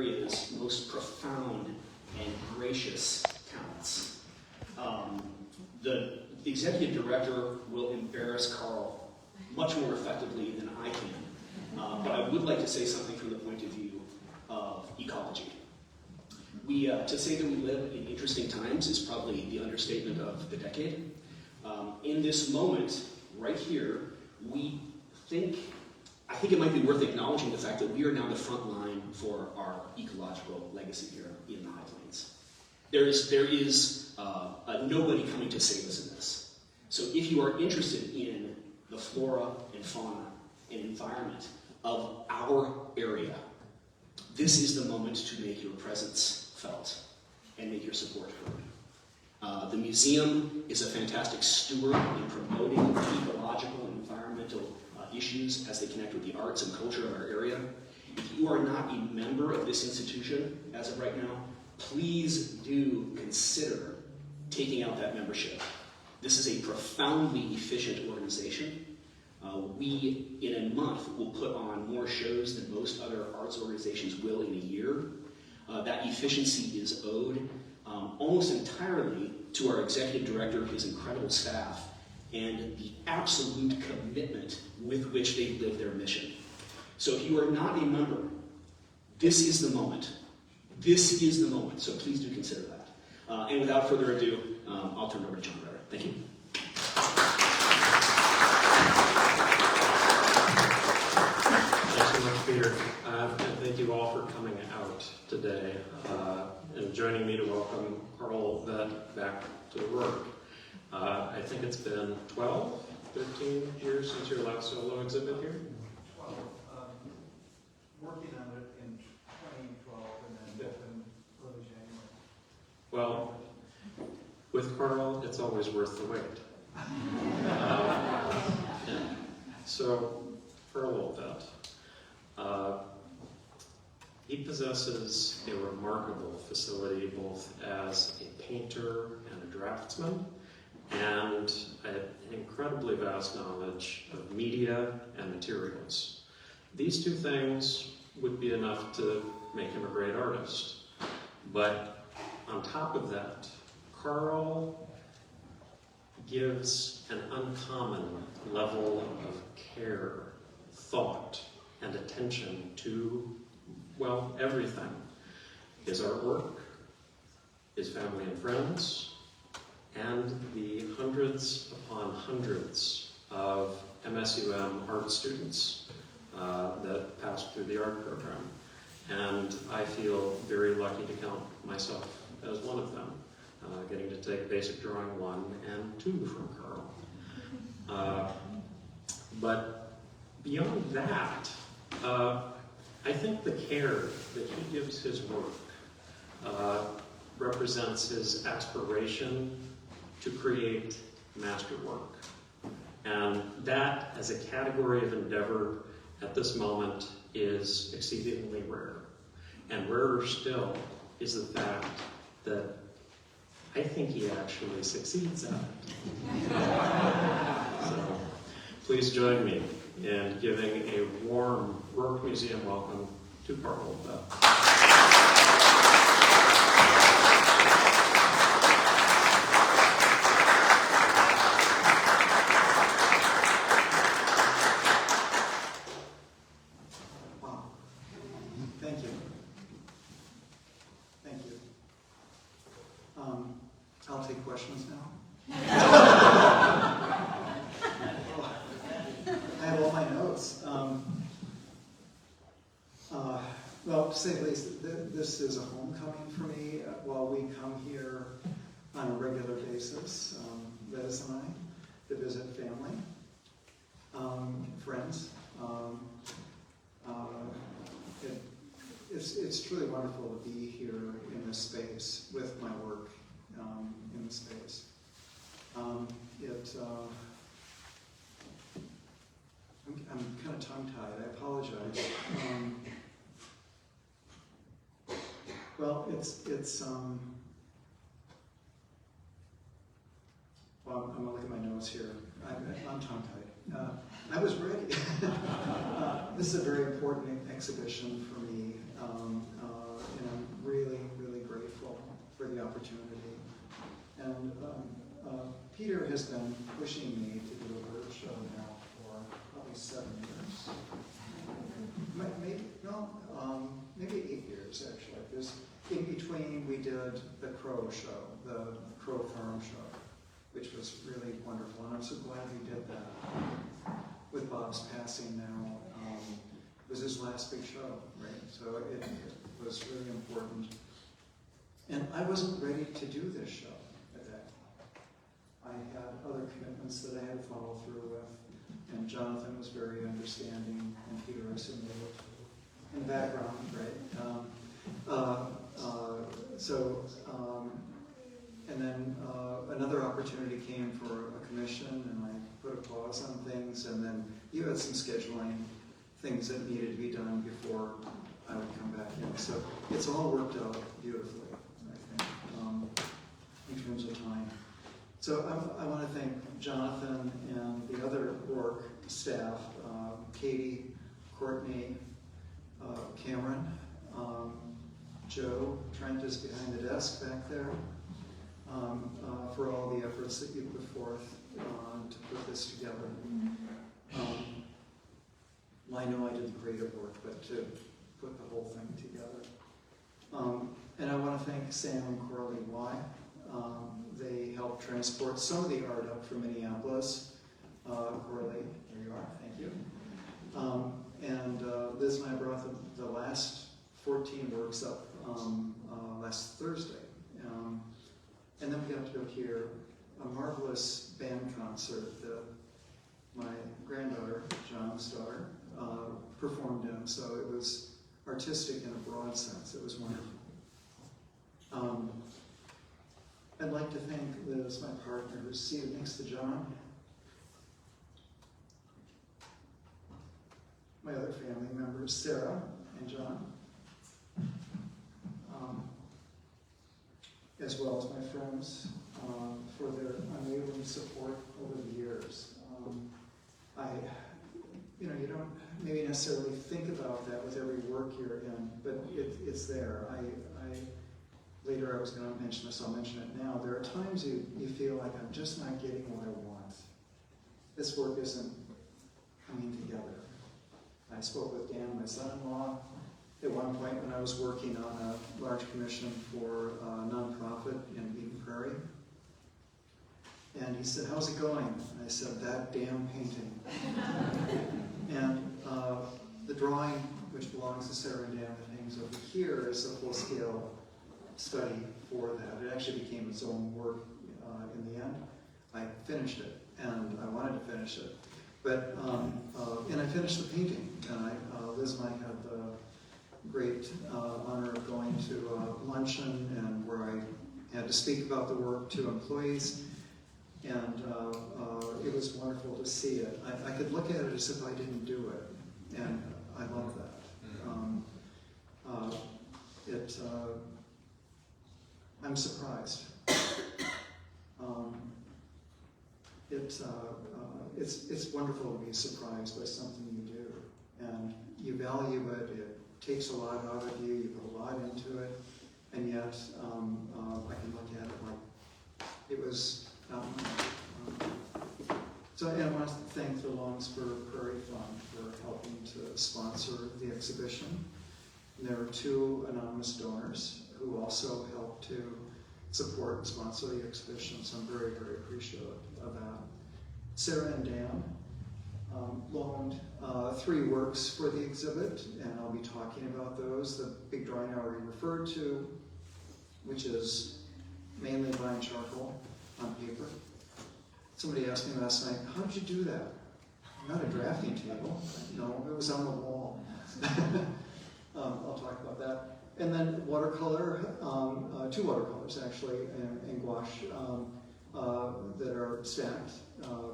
area's most profound and gracious talents. The executive director will embarrass Carl much more effectively than I can, but I would like to say something from the point of view of ecology. To say that we live in interesting times is probably the understatement of the decade. In this moment, right here, I think it might be worth acknowledging the fact that we are now the front line for our ecological legacy here in the High Plains. There is nobody coming to save us in this. So if you are interested in the flora and fauna and environment of our area, this is the moment to make your presence felt and make your support heard. The museum is a fantastic steward in promoting ecological and environmental issues as they connect with the arts and culture of our area. If you are not a member of this institution as of right now, please do consider taking out that membership. This is a profoundly efficient organization. We, in a month, will put on more shows than most other arts organizations will in a year. That efficiency is owed almost entirely to our executive director, his incredible staff, and the absolute commitment with which they live their mission. So if you are not a member, this is the moment. This is the moment, so please do consider that. And without further ado, I'll turn it over to John Ritter. Thank you. Thanks so much, Peter. And thank you all for coming out today and joining me to welcome Carl Oltvedt back to Rourke. I think it's been 12, 13 years since your last solo exhibit here? 12. Working on it in 2012 and then open early January. Well, with Carl, it's always worth the wait. So, Carl Oltvedt, he possesses a remarkable facility both as a painter and a draftsman, and an incredibly vast knowledge of media and materials. These two things would be enough to make him a great artist. But on top of that, Carl gives an uncommon level of care, thought, and attention to, well, everything. His artwork, his family and friends, and the hundreds upon hundreds of MSUM art students that passed through the art program. And I feel very lucky to count myself as one of them, getting to take Basic Drawing 1 and 2 from Carl. But beyond that, I think the care that he gives his work represents his aspiration to create masterwork. And that, as a category of endeavor at this moment, is exceedingly rare. And rarer still is the fact that I think he actually succeeds at it. So please join me in giving a warm Rourke Museum welcome to Carl Oltvedt. I'll take questions now. I have all my notes. Well, to say the least, this is a homecoming for me while we come here on a regular basis, Liz and I, to visit family, friends. It's truly wonderful to be here in this space with my work in the space. I'm kind of tongue-tied. I apologize. Well, well, I'm gonna look at my notes here. I'm tongue-tied. I was ready. This is a very important exhibition for me. has been pushing me to do a bird show now for probably 7 years. Maybe 8 years actually. Because in between we did the Crow show, the Crow Farm show, which was really wonderful, and I'm so glad we did that. With Bob's passing now, it was his last big show, right? So it was really important. And I wasn't ready to do this show at that time. I had other commitments that I had to follow through with, and Jonathan was very understanding, and Peter assumed in the background, right? And then another opportunity came for a commission, and I put a pause on things, and then you had some scheduling things that needed to be done before I would come back in. So it's all worked out beautifully, I think, in terms of time. So I want to thank Jonathan and the other Rourke staff, Katie, Courtney, Cameron, Joe, Trent is behind the desk back there, for all the efforts that you put forth to put this together. I know I did the creative work, but to put the whole thing together. And I want to thank Sam and Coralie Y. They helped transport some of the art up from Minneapolis. Coralie, there you are, thank you. And Liz and I brought the last 14 works up last Thursday. And then we got to go hear a marvelous band concert that my granddaughter, John's daughter, performed in. So it was artistic in a broad sense. It was wonderful. I'd like to thank Liz, my partner, who's seated next to John. My other family members, Sarah and John. As well as my friends, for their unwavering support over the years. You don't maybe necessarily think about that with every work you're in, but it's there. Later I was going to mention this, I'll mention it now. There are times you feel like I'm just not getting what I want. This work isn't coming together. I spoke with Dan, my son-in-law, at one point when I was working on a large commission for a nonprofit in Eden Prairie. And he said, "How's it going?" And I said, "That damn painting." And the drawing, which belongs to Sarah and Dan that hangs over here, is a full-scale study for that. It actually became its own work in the end. I finished it, and I wanted to finish it. But, and I finished the painting, and Liz and I had the great honor of going to a luncheon and where I had to speak about the work to employees, and it was wonderful to see it. I could look at it as if I didn't do it, and I love that. I'm surprised. It's wonderful to be surprised by something you do, and you value it. It takes a lot out of you. You put a lot into it, and yet I can look at it like it was not mine. So I want to thank the Longspur Prairie Fund for helping to sponsor the exhibition. And there were 2 anonymous donors who also helped to support and sponsor the exhibition, so I'm very, very appreciative of that. Sarah and Dan loaned 3 works for the exhibit, and I'll be talking about those. The big drawing I already referred to, which is mainly by charcoal on paper. Somebody asked me last night, "How did you do that?" "Not a drafting table." No, it was on the wall. I'll talk about that. And then watercolor, 2 watercolors actually, and gouache that are stacked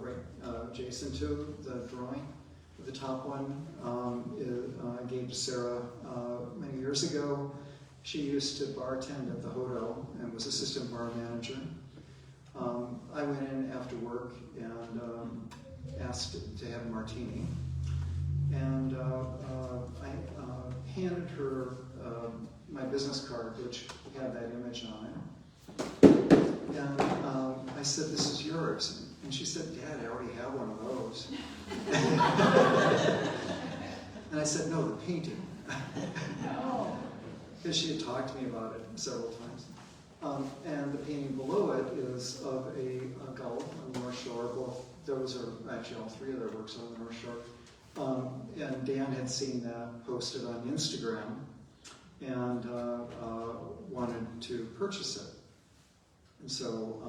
right adjacent to the drawing. The top one I gave to Sarah many years ago. She used to bartend at the hotel and was assistant bar manager. I went in after work and asked to have a martini. And I handed her my business card, which had that image on it. And I said, "This is yours." And she said, Dad, I already have one of those. And I said, no, the painting. Because she had talked to me about it several times. And the painting below it is of a gull on the North Shore. Both those are, actually all three of their works on the North Shore. And Dan had seen that posted on Instagram and wanted to purchase it. And so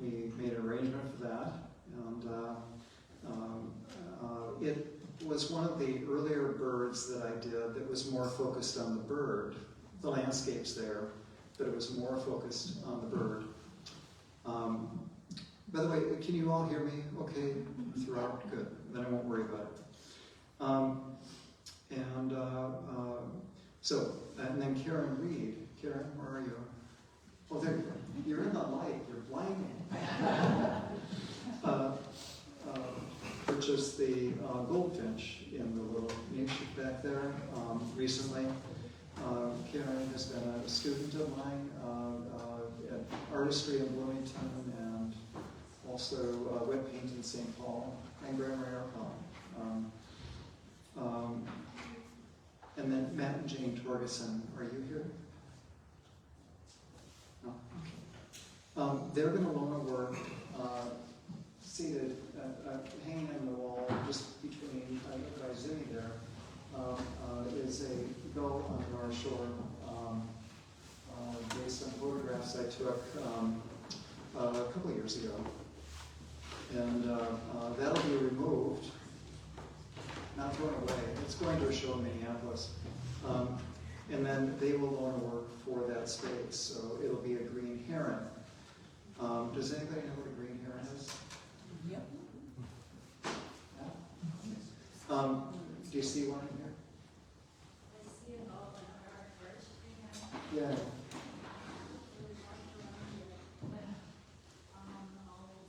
we made an arrangement for that. And it was one of the earlier birds that I did that was more focused on the bird. The landscape's there, but it was more focused on the bird. By the way, can you all hear me okay throughout? Good, then I won't worry about it. And then Karen Reed. Karen, where are you? Oh, there you go. You're in the light, you're blinding. Purchased the goldfinch in the little niche back there recently. Karen has been a student of mine at artistry in Bloomington and also wet paint in St. Paul and Grammar Aircon. And then Matt and Jane Torgeson, are you here? No? Okay. They're going to loan a work seated, hanging on the wall just between, by Zinni there, is a gull on the North Shore based on photographs I took a couple of years ago. And that'll be removed, not thrown away. It's going to a show in Minneapolis. And then they will loan work for that space. So it'll be a green heron. Does anybody know what a green heron is? Yep. Yeah? Do you see one in here? I see it all in our first. Yeah.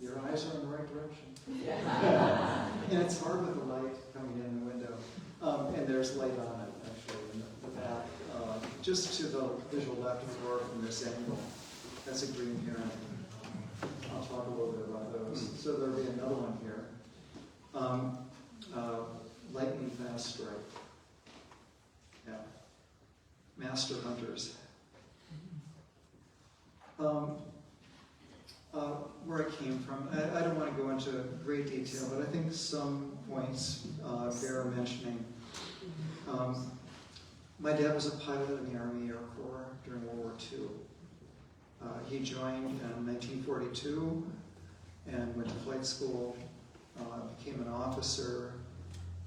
Your eyes are in the right direction. And it's hard with the light coming in the window. And there's light on it, actually, in the back. Just to the visual left of the door from this angle. That's a green heron. I'll talk a little bit about those. So there'll be another one here. Lightning fast strike. Yeah. Master hunters. Where I came from, I don't want to go into great detail, but I think some points bear mentioning. My dad was a pilot in the Army Air Corps during World War II. He joined in 1942 and went to flight school, became an officer,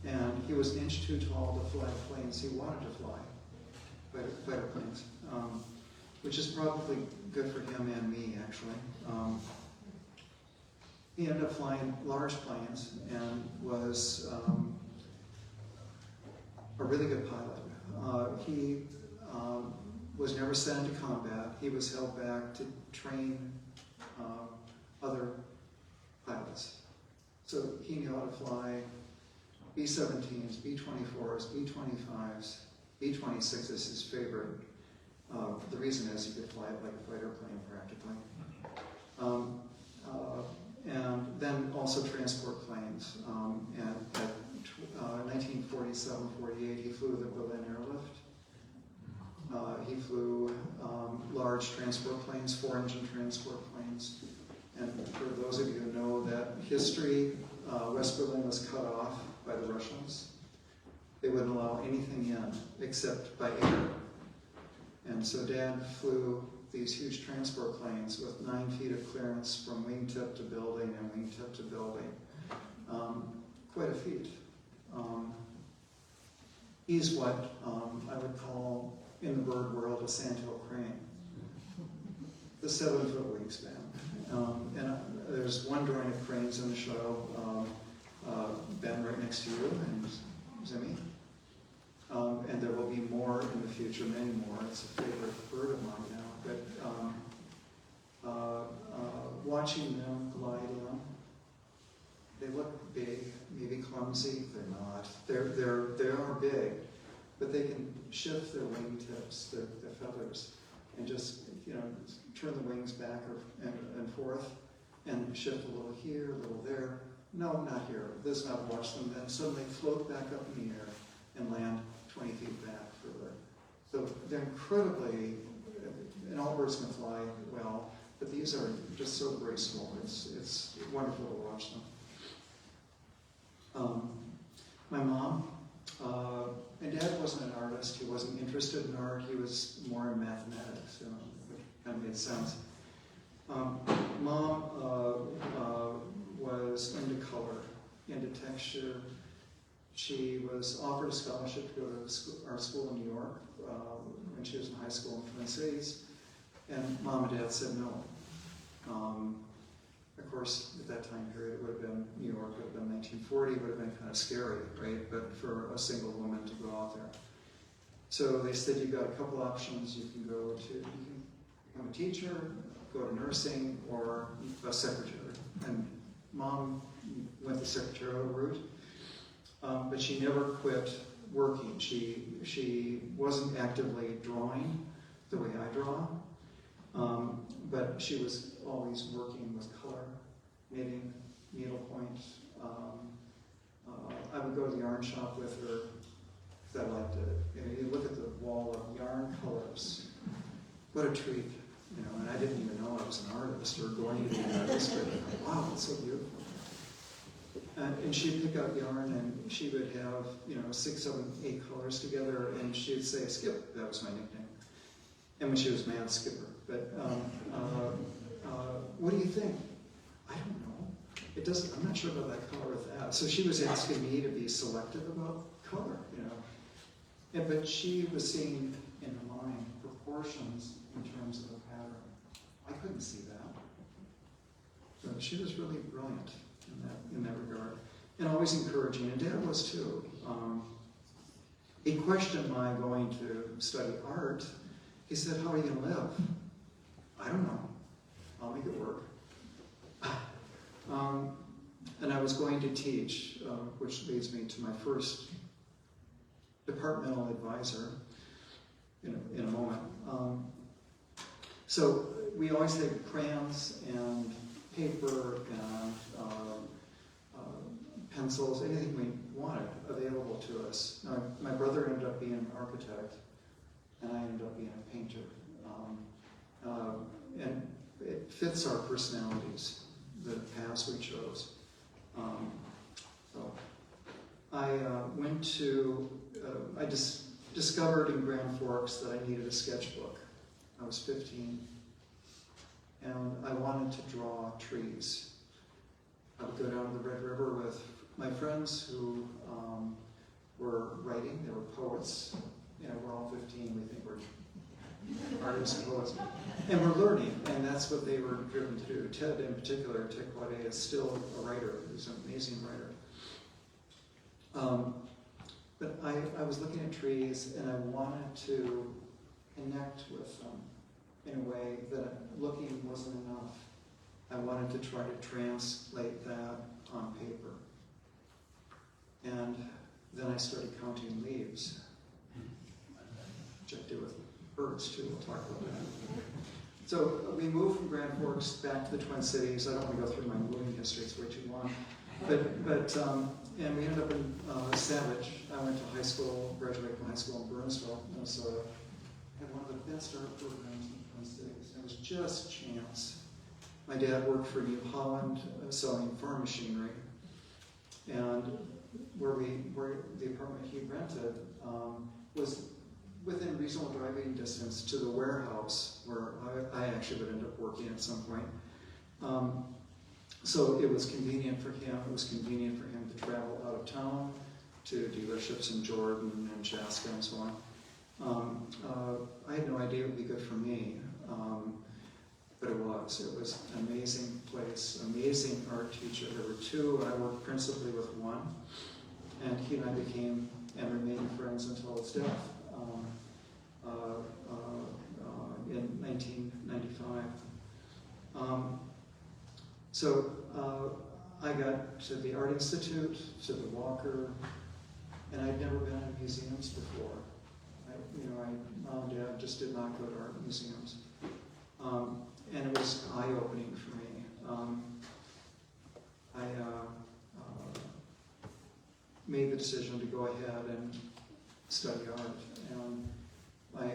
and he was an inch too tall to fly planes he wanted to fly, fighter planes, which is probably good for him and me, actually. He ended up flying large planes and was a really good pilot. He was never sent into combat. He was held back to train other pilots. So he knew how to fly B-17s, B-24s, B-25s, B-26 is his favorite. The reason is he could fly it like a fighter plane practically. And then also transport planes. And at 1947-48, he flew the Berlin Airlift. He flew large transport planes, 4-engine transport planes. And for those of you who know that history, West Berlin was cut off by the Russians. They wouldn't allow anything in except by air. And so Dad flew these huge transport planes with 9 feet of clearance from wingtip to building and wingtip to building. Quite a feat. He's what I would call, in the bird world, a sandhill crane. The 7-foot wingspan. And there's one drawing of cranes in the show, Ben right next to you, and Zimmy. And there will be more in the future, many more. It's a favorite bird of mine now. But watching them glide in, they look big, maybe clumsy. They're not. They are big, but they can shift their wingtips, their feathers, and just turn the wings back and forth. and shift a little here, a little there. No, not here. This is not watch them. Then suddenly float back up in the air and land 20 feet back further. So they're incredibly, and all birds can fly well, but these are just so graceful. It's wonderful to watch them. My mom, my dad wasn't an artist. He wasn't interested in art. He was more in mathematics, which kind of made sense. Mom was into color, into texture. She was offered a scholarship to go to art school in New York when she was in high school in Twin Cities, and Mom and Dad said no. Of course, at that time period, it would have been New York, it would have been 1940, it would have been kind of scary, right? But for a single woman to go out there. So they said, you've got a couple options. You can become a teacher, go to nursing, or a secretary. And Mom went the secretarial route, but she never quit working. She wasn't actively drawing the way I draw, but she was always working with color, knitting, needlepoint. I would go to the yarn shop with her because I liked it. You look at the wall of yarn colors. What a treat. And I didn't even know I was an artist or going to be an artist, but wow, it's so beautiful. And she'd pick out yarn and she would have, 6, 7, 8 colors together, and she'd say, Skip, that was my nickname. And when she was mad, Skipper. But what do you think? I don't know. I'm not sure about that color with that. So she was asking me to be selective about color, but she was seeing in her mind proportions in terms of a pattern. I couldn't see that. So she was really brilliant in that regard, and always encouraging. And Dad was too. He questioned my going to study art. He said, "How are you going to live?" I don't know. I'll make it work. And I was going to teach, which leads me to my first departmental advisor in a moment. So we always had crayons and paper and pencils, anything we wanted available to us. Now, my brother ended up being an architect, and I ended up being a painter. And it fits our personalities, the paths we chose. So I went to, I just discovered in Grand Forks that I needed a sketchbook. I was 15, and I wanted to draw trees. I would go down to the Red River with my friends who were writing. They were poets. We're all 15. We think we're artists and poets. And we're learning, and that's what they were driven to do. Ted, in particular, Ted Quade, is still a writer. He's an amazing writer. But I was looking at trees, and I wanted to connect with them in a way that looking wasn't enough. I wanted to try to translate that on paper. And then I started counting leaves, which I do with birds too. We'll talk about that. So we moved from Grand Forks back to the Twin Cities. I don't want to go through my moving history, it's way too long. And we ended up in Savage. I went to high school, graduated from high school in Burnsville, Minnesota. Had one of the best art programs in the Twin Cities. It was just chance. My dad worked for New Holland selling farm machinery, and where the apartment he rented was within reasonable driving distance to the warehouse where I actually would end up working at some point. So it was convenient for him. It was convenient for him to travel out of town to dealerships in Jordan and Chaska and so on. I had no idea it would be good for me, but it was. It was an amazing place, amazing art teacher. There were two. I worked principally with one, and he and I became and remained friends until his death in 1995. So I got to the Art Institute, to the Walker, and I'd never been in museums before. Mom and Dad just did not go to art museums. And it was eye-opening for me. made the decision to go ahead and study art. And my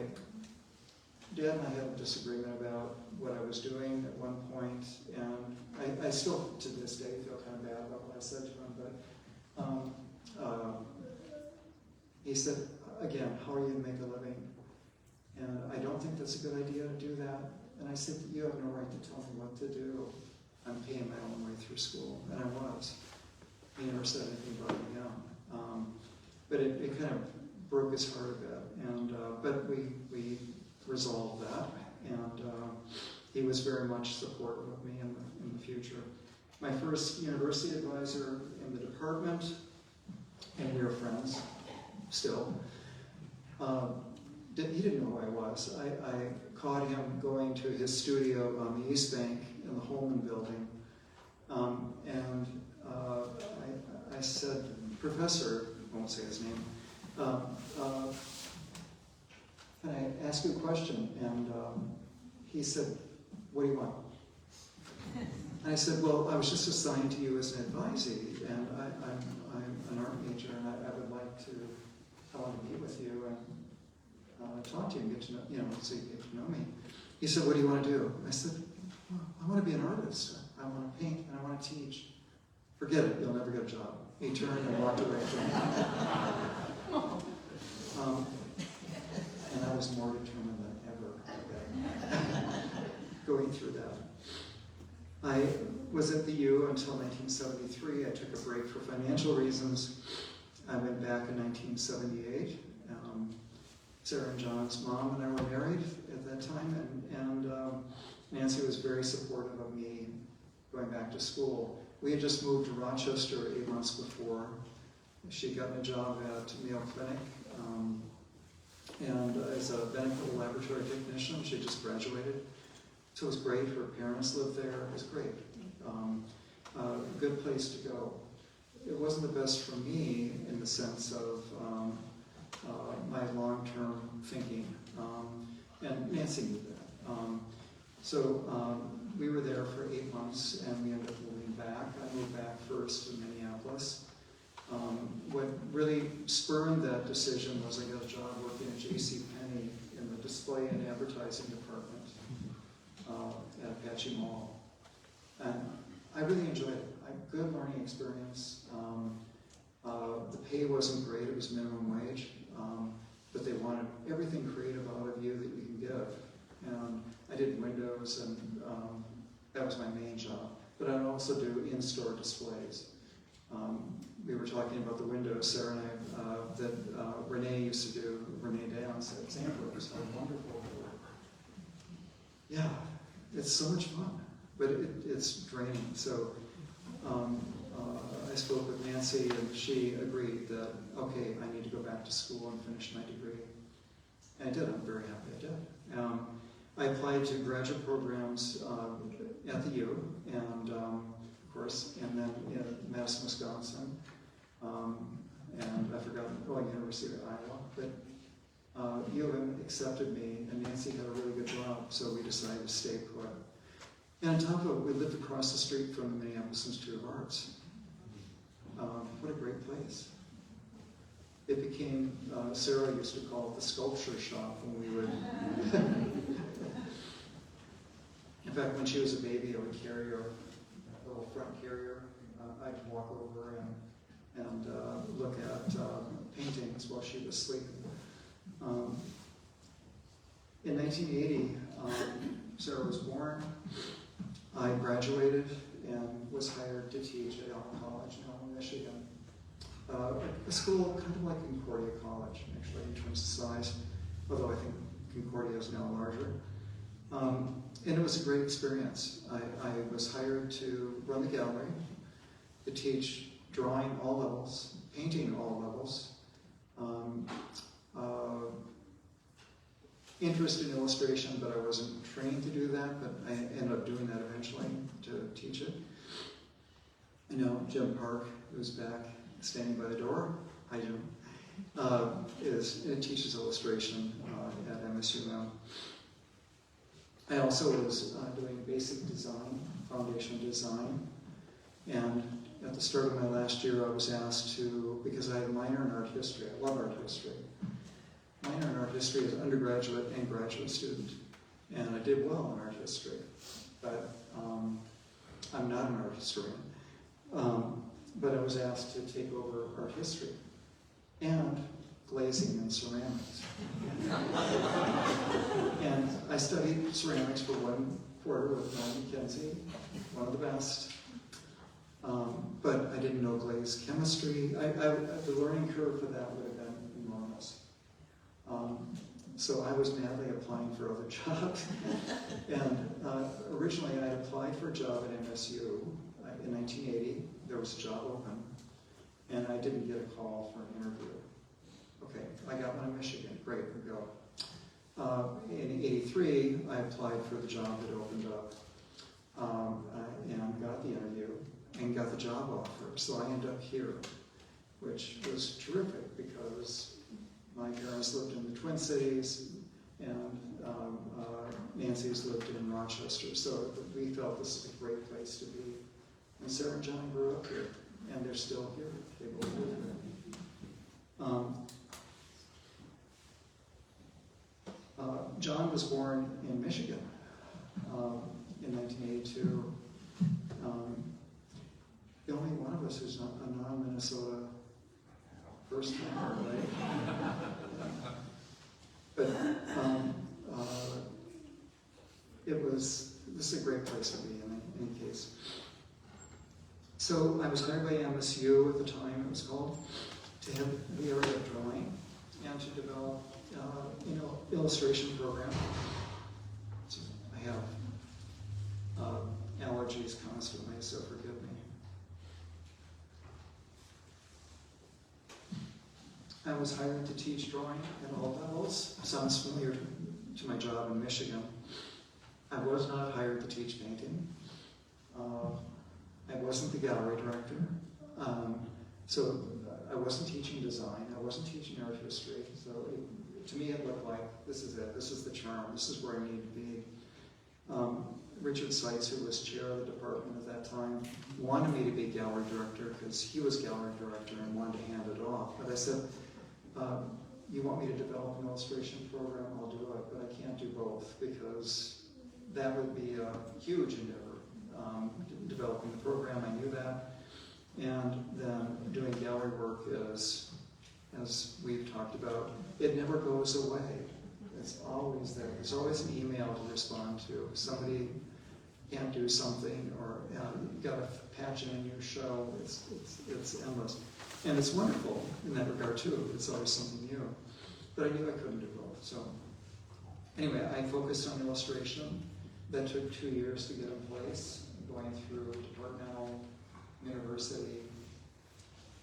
dad and I had a disagreement about what I was doing at one point, and I still, to this day, feel kind of bad about what I said to him, but he said, again, how are you going to make a living? And I don't think that's a good idea to do that. And I said, you have no right to tell me what to do. I'm paying my own way through school, and I was. He never said anything about it again. But it kind of broke his heart a bit, and but we resolved that, and he was very much supportive of me in the future. My first university advisor in the department, and we were friends still. He didn't know who I was. I caught him going to his studio on the East Bank in the Holman building, and I said, Professor, I won't say his name, can I ask you a question? And he said, what do you want? And I said, well, I was just assigned to you as an advisee, and I'm an art major, and I would like to, I want to meet with you and talk to you and get to know, so you get to know me. He said, what do you want to do? I said, well, I want to be an artist. I want to paint, and I want to teach. Forget it, you'll never get a job. He turned and walked away from me. And I was more determined than ever going through that. I was at the U until 1973. I took a break for financial reasons. I went back in 1978. Sarah and John's mom and I were married at that time, and Nancy was very supportive of me going back to school. We had just moved to Rochester 8 months before. She'd gotten a job at Mayo Clinic, and as a medical laboratory technician. She just graduated. So it was great. Her parents lived there. It was great. Good place to go. It wasn't the best for me in the sense of my long-term thinking, and Nancy knew that. So we were there for 8 months, and we ended up moving back. I moved back first to Minneapolis. What really spurred that decision was I got a job working at JCPenney in the display and advertising department at Apache Mall. And I really enjoyed it. Good learning experience. The pay wasn't great, it was minimum wage, but they wanted everything creative out of you that you can give. And I did windows, and that was my main job. But I'd also do in-store displays. We were talking about the windows, Sarah and I, that Renee used to do, Renee Dance at Sampler. It was so wonderful. Yeah, it's so much fun, but it's draining. So I spoke with Nancy, and she agreed that, okay, I need to go back to school and finish my degree. And I did. I'm very happy I did. I applied to graduate programs at the U, and of course, and then in Madison, Wisconsin, and I forgot, University of Iowa, but U of M accepted me, and Nancy had a really good job, so we decided to stay put. And on top of it, we lived across the street from the Minneapolis Institute of Arts. What a great place. It became, Sarah used to call it the sculpture shop when we would, in fact, when she was a baby, I would carry her, a little front carrier. I'd walk over and look at paintings while she was sleeping. In 1980, Sarah was born. I graduated and was hired to teach at Allen College in Allen, Michigan. A school kind of like Concordia College, actually, in terms of size, although I think Concordia is now larger. And it was a great experience. I was hired to run the gallery, to teach drawing all levels, painting all levels, interest in illustration, but I wasn't trained to do that, but I ended up doing that eventually to teach it. I know Jim Park, who's back standing by the door, hi Jim, teaches illustration at MSUM. I also was doing basic design, foundation design, and at the start of my last year, I was asked to, because I had a minor in art history, I love art history. Minor in art history as an undergraduate and graduate student, and I did well in art history, but I'm not an art historian. But I was asked to take over art history and glazing and ceramics. And I studied ceramics for 1 quarter with Norm Mackenzie, one of the best. But I didn't know glaze chemistry. The learning curve for that would have been enormous. So I was madly applying for other jobs. And originally I applied for a job at MSU in 1980. There was a job open, and I didn't get a call for an interview. Okay, I got one in Michigan. Great, we go. In '83, I applied for the job that opened up, and got the interview, and got the job offer. So I ended up here, which was terrific because my parents lived in the Twin Cities, and Nancy's lived in Rochester. So we felt this is a great place to be. And Sarah and John grew up here, and they're still here. They both live here. John was born in Michigan in 1982. The only one of us who's not a non-Minnesota first-timer, right? But this is a great place to be in any case. So I was hired by MSU at the time, it was called, to head the area of drawing and to develop illustration program. So I have allergies constantly, so forgive me. I was hired to teach drawing at all levels. Sounds familiar to my job in Michigan. I was not hired to teach painting. I wasn't the gallery director. So I wasn't teaching design. I wasn't teaching art history. So to me it looked like, this is it. This is the charm. This is where I need to be. Richard Seitz, who was chair of the department at that time, wanted me to be gallery director because he was gallery director and wanted to hand it off. But I said, you want me to develop an illustration program, I'll do it, but I can't do both because that would be a huge endeavor. Developing the program, I knew that. And then doing gallery work is, as we've talked about, it never goes away. It's always there. There's always an email to respond to. If somebody can't do something, or you've got to patch in a new show, it's endless. And it's wonderful in that regard too. It's always something new. But I knew I couldn't do both. So anyway, I focused on illustration. That took 2 years to get in place, going through departmental, university,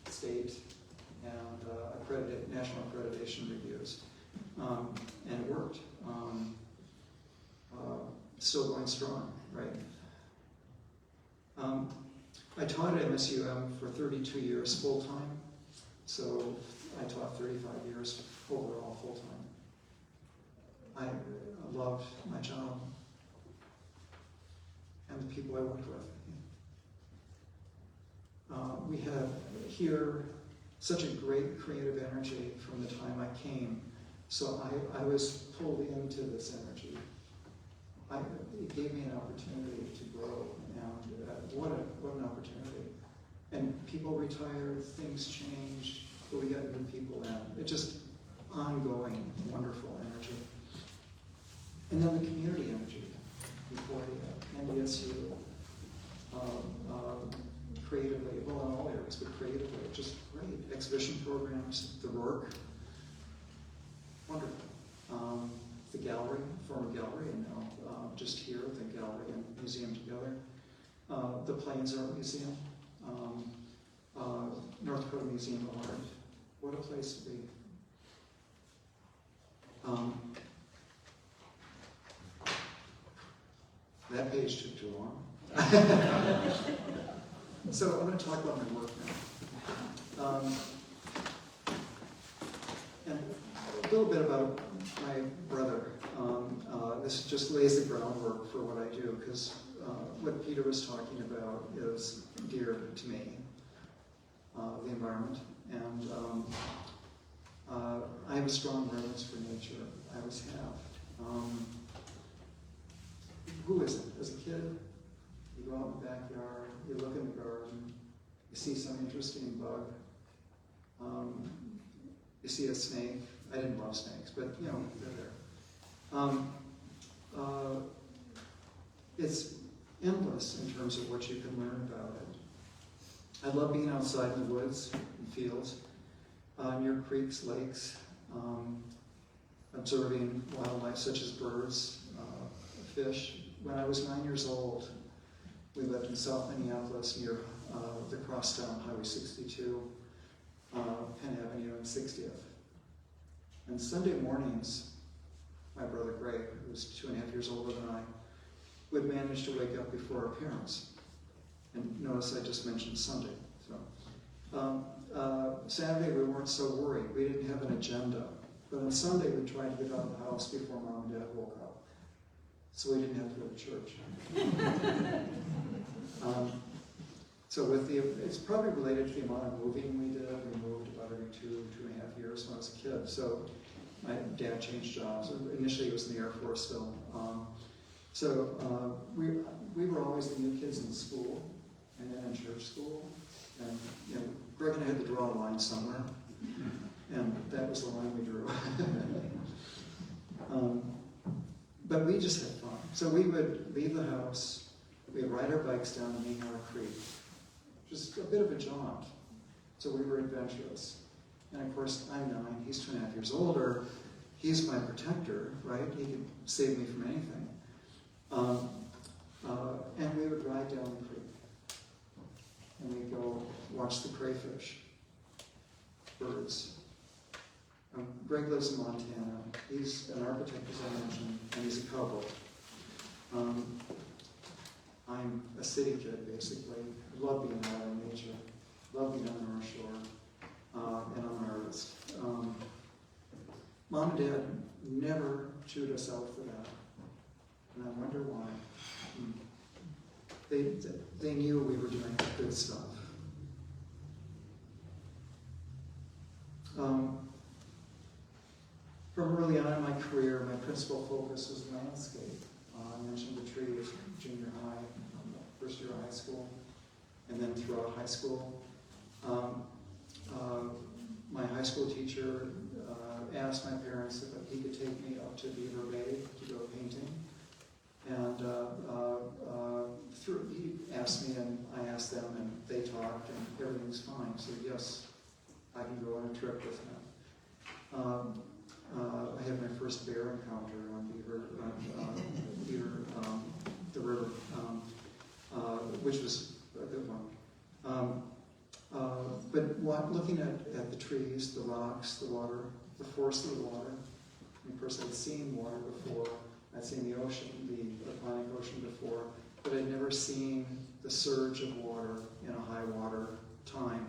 state, and national accreditation reviews. And it worked. Still going strong, right? I taught at MSUM for 32 years full-time, so I taught 35 years overall full-time. I loved my job and the people I worked with. We had here such a great creative energy from the time I came, so I was pulled into this energy. It gave me an opportunity to grow, and what an opportunity. And people retired, things changed, but we got new people in. It just ongoing, wonderful energy. And then the community energy, before the NDSU, creatively, well in all areas, but creatively, just great. Exhibition programs, the Rourke, wonderful. The gallery, former gallery, and now just here, the gallery and museum together. The Plains Art Museum, North Dakota Museum of Art. What a place to be. That page took too long. So I'm going to talk about my work now. And a little bit about my brother. This just lays the groundwork for what I do, because what Peter was talking about is dear to me. the environment. And I have a strong reverence for nature. I always have. Who is it? As a kid, you go out in the backyard, you look in the garden, you see some interesting bug, you see a snake. I didn't love snakes, but you know, they're there. It's endless in terms of what you can learn about it. I love being outside in the woods and fields, near creeks, lakes, observing wildlife such as birds, fish. When I was 9 years old, we lived in South Minneapolis near the crosstown Highway 62, Penn Avenue and 60th. And Sunday mornings, my brother Greg, who was 2.5 years older than I, would manage to wake up before our parents. And notice I just mentioned Sunday. So Saturday we weren't so worried. We didn't have an agenda. But on Sunday we tried to get out of the house before Mom and Dad woke up. So we didn't have to go to church. So it's probably related to the amount of moving we did. We moved about every 2.5 years when I was a kid. So my dad changed jobs. Initially he was in the Air Force still. We were always the new kids in school and then in church school. And you know, Greg and I had to draw a line somewhere. And that was the line we drew. But we just had fun. So we would leave the house, we'd ride our bikes down to Mayhar Creek. Just a bit of a jaunt. So we were adventurous. And of course, I'm 9, he's 2.5 years older. He's my protector, right? He could save me from anything. And we would ride down the creek. And we'd go watch the crayfish, birds. Greg lives in Montana. He's an architect, as I mentioned, and he's a cowboy. I'm a city kid, basically. I love being out in nature. Love being on the North Shore, and I'm an artist. Mom and Dad never chewed us out for that, and I wonder why. They knew we were doing good stuff. From early on in my career, my principal focus was landscape. I mentioned the trees, junior high, first year of high school, and then throughout high school. My high school teacher asked my parents if he could take me up to Beaver Bay to go painting. And he asked me, and I asked them, and they talked, and everything's fine. So yes, I can go on a trip with him. I had my first bear encounter on the river, which was a good one. But looking at the trees, the rocks, the water, the force of the water. Of course, I'd seen water before. I'd seen the ocean, the Atlantic Ocean before, but I'd never seen the surge of water in a high water time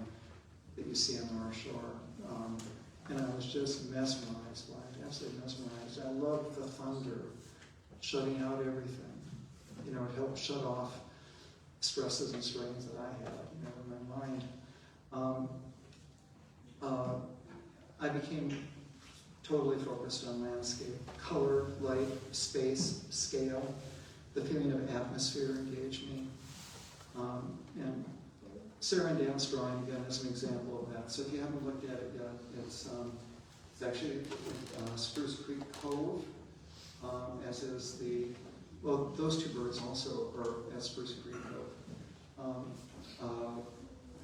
that you see on the North Shore. And I was just mesmerized by it, absolutely mesmerized. I loved the thunder, shutting out everything. You know, it helped shut off stresses and strains that I had, you know, in my mind. I became totally focused on landscape, color, light, space, scale. The feeling of atmosphere engaged me. And Sarah and Dan's drawing, again, is an example of that. So if you haven't looked at it yet, it's actually Spruce Creek Cove, as is those two birds also are at Spruce Creek Cove.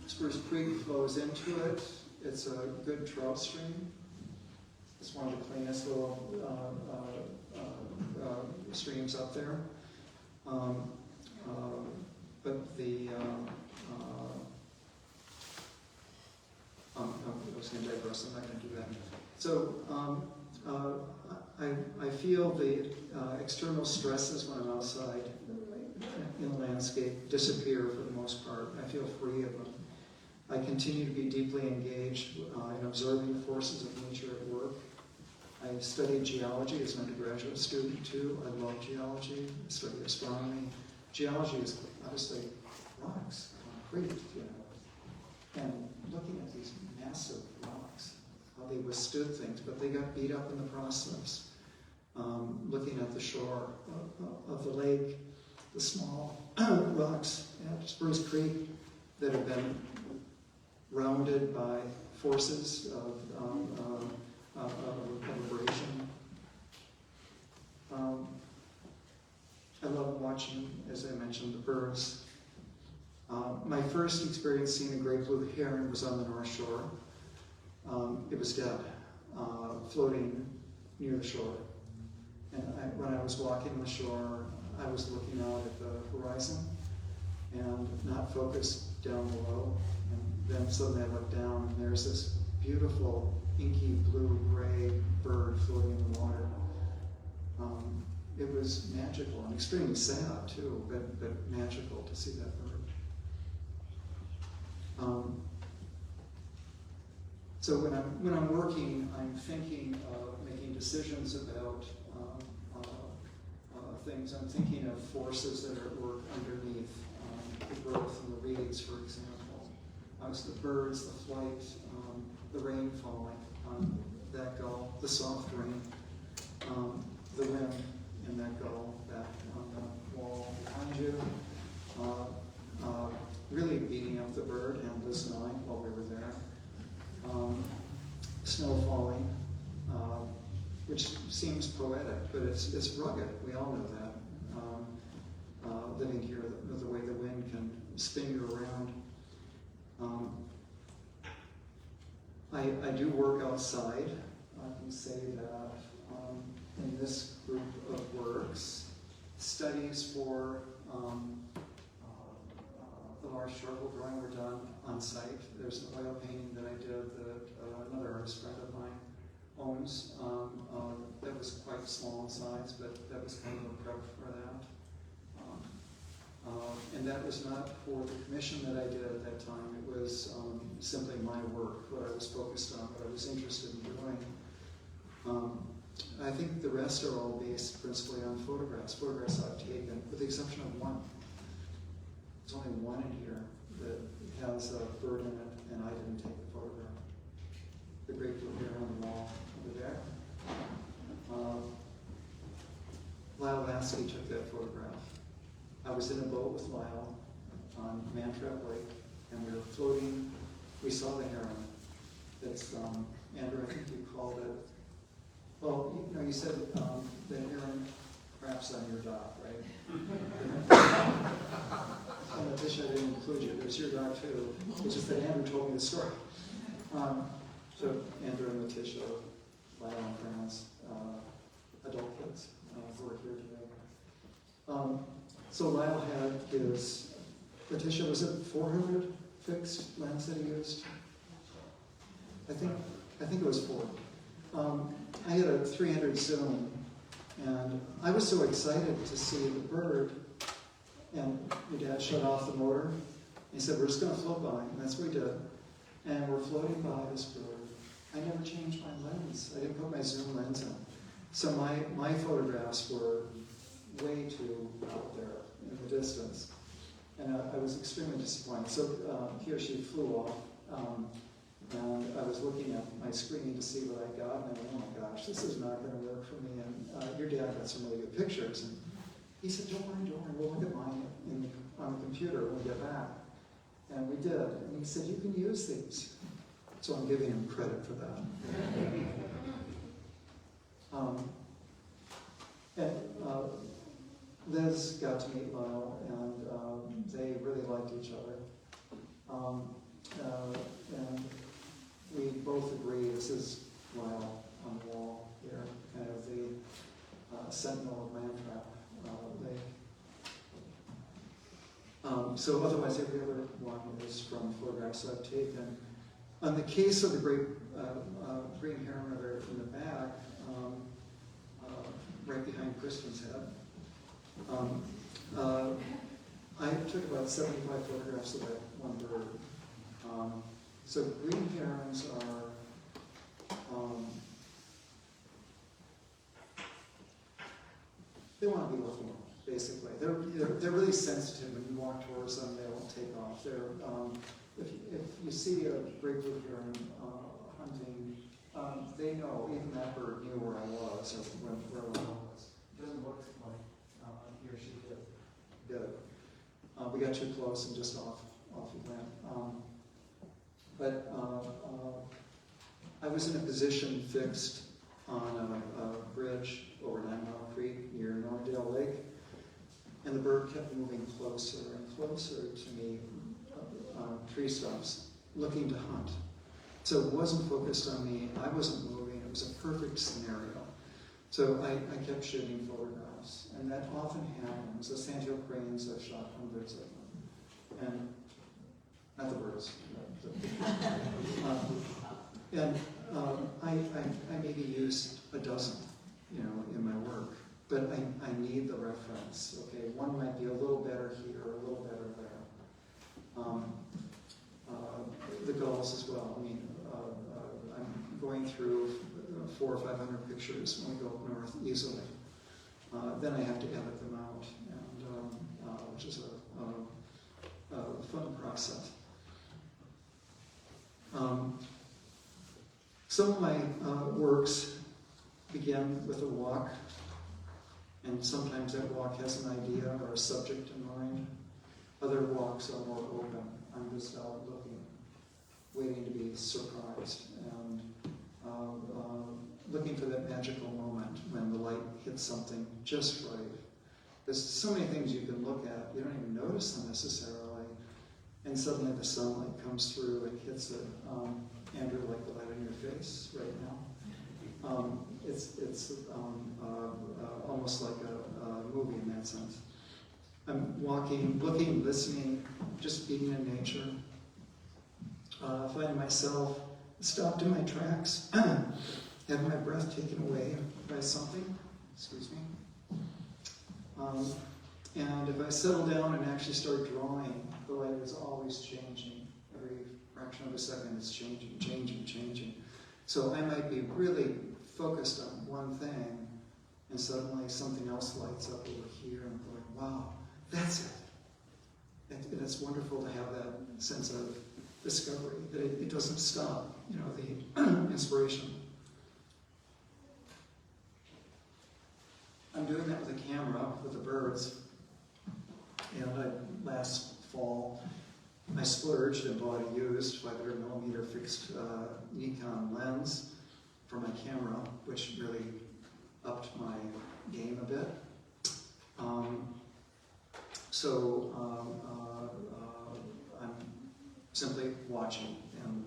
Spruce Creek flows into it. It's a good trout stream. It's one of the cleanest little streams up there. But the I was going to digress. I'm not going to do that. So I feel the external stresses when I'm outside in the landscape disappear for the most part. I feel free of them. I continue to be deeply engaged in observing the forces of nature at work. I studied geology as an undergraduate student too. I love geology. I studied astronomy. Geology is obviously rocks, concrete, you know. and looking at these massive rocks, how they withstood things, but they got beat up in the process. Looking at the shore of the lake, the small rocks at Spruce Creek that have been rounded by forces of abrasion. I love watching, as I mentioned, the birds. My first experience seeing a great blue heron was on the North Shore. It was dead, floating near the shore. And when I was walking the shore, I was looking out at the horizon and not focused down below. And then suddenly I looked down and there's this beautiful inky blue-gray bird floating in the water. It was magical and extremely sad too, but magical to see that bird. So when I'm working, I'm thinking of making decisions about things. I'm thinking of forces that are at work underneath the growth in the reeds, for example. The birds, the flight, the rain falling on that gull, the soft rain, the wind in that gull back on the wall behind you, really beating up the bird and Liz and I while we were there. Snow falling, which seems poetic, but it's rugged. We all know that. Living here, the way the wind can spin you around. I do work outside. I can say that in this group of works, studies for the large charcoal drawing were done on site. There's an oil painting that I did that another artist friend of mine owns. That was quite small in size, but that was kind of a prep for that. And that was not for the commission that I did at that time. It was simply my work, what I was focused on, what I was interested in doing. I think the rest are all based principally on photographs I've taken, with the exception of one. There's only one in here that has a bird in it, and I didn't take the photograph. The great blue heron on the wall over there. Lyle Lasky took that photograph. I was in a boat with Lyle on Mantrap Lake, and we were floating. We saw the heron. It's, Andrew, I think you called it, well, you said the heron craps on your dock, right? And Letitia, I didn't include you. There's your dock too. It's just that Andrew told me the story. So Andrew and Letitia, Lyle and France, adult kids who are here today. So Lyle had his, Letitia, was it 400 fixed lens that he used? I think it was 4. I had a 300 zoom, and I was so excited to see the bird, and your dad shut off the motor. He said, we're just going to float by, and that's what we did. And we're floating by this bird. I never changed my lens. I didn't put my zoom lens in. So my photographs were way too out there in the distance. And I was extremely disappointed. So he or she flew off, and I was looking at my screen to see what I got, and I went, oh my gosh, this is not going to work for me. And your dad got some really good pictures. And he said, don't worry, we'll look at mine on the computer when we get back. And we did. And he said, you can use these. So I'm giving him credit for that. Liz got to meet Lyle, and they really liked each other. And we both agree, this is Lyle on the wall here, kind of the sentinel of Mantrap Lake. So otherwise, every other one is from photographs I've taken. On the case of the great green heron river in the back, right behind Kristen's head, I took about 75 photographs of that one bird. So green herons are, they want to be left alone, basically. They're really sensitive. When you walk towards them, they won't take off. if you see a great blue heron hunting, they know, even that bird knew where I was, or where I was. It doesn't look like he or she did. We got too close and just off he went. But I was in a position fixed on a bridge over 9 Mile Creek near Normandale Lake, and the bird kept moving closer and closer to me, tree stumps, looking to hunt. So it wasn't focused on me, I wasn't moving, it was a perfect scenario. So I kept shooting photographs, and that often happens. The sandhill cranes, I've shot hundreds of them, and not the birds. And I maybe used a dozen, in my work, but I need the reference. Okay, one might be a little better here, a little better there. The gulls as well. I mean, I'm going through 400 or 500 pictures when we go up north easily. Then I have to edit them out, and which is a fun process. Some of my works begin with a walk, and sometimes that walk has an idea or a subject in mind. Other walks are more open. I'm just out looking, waiting to be surprised, and looking for that magical moment when the light hits something just right. There's so many things you can look at, you don't even notice them necessarily, and suddenly the sunlight comes through and hits it. Andrew, like the light on your face right now. It's almost like a movie in that sense. I'm walking, looking, listening, just being in nature. Finding myself stopped in my tracks, having my breath taken away by something. Excuse me. And if I settle down and actually start drawing, the light is always changing. Every fraction of a second it's changing, changing, changing. So I might be really focused on one thing, and suddenly something else lights up over here, and I'm going, wow, that's it. And it's wonderful to have that sense of discovery, that it doesn't stop, the inspiration. I'm doing that with a camera, with the birds. And last fall, I splurged and bought a used 500mm fixed Nikon lens for my camera, which really upped my game a bit. I'm simply watching and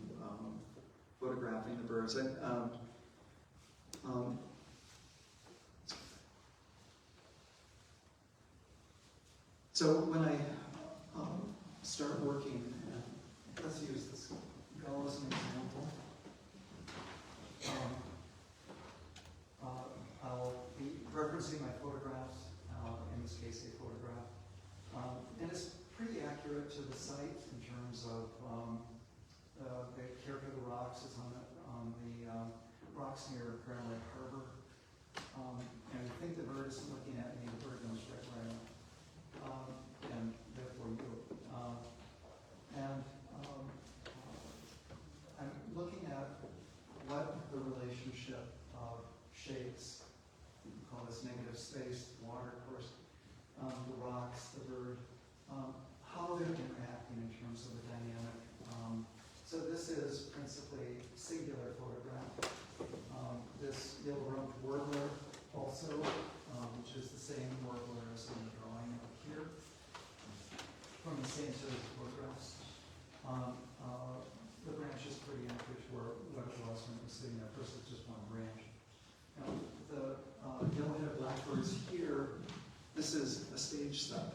photographing the birds. So when I start working, let's use this gull as an example. I'll be referencing my photographs, in this case a photograph, and it's pretty accurate to the site in terms of the character of the rocks. It's on the rocks near Grand Lake Harbor, and I think the bird is looking at me. The bird knows right where I am. And therefore you. I'm looking at what the relationship of shapes, we call this negative space, water, of course, the rocks, the bird, how they're interacting in terms of the dynamic. So this is principally singular photograph. This yellow-rumped warbler also, which is the same warbler as in the drawing up here, from the same series of photographs. The branch is pretty accurate to what it was when it was sitting there. First, it's just one branch. Now, the yellow-headed blackbirds here, this is a stage step.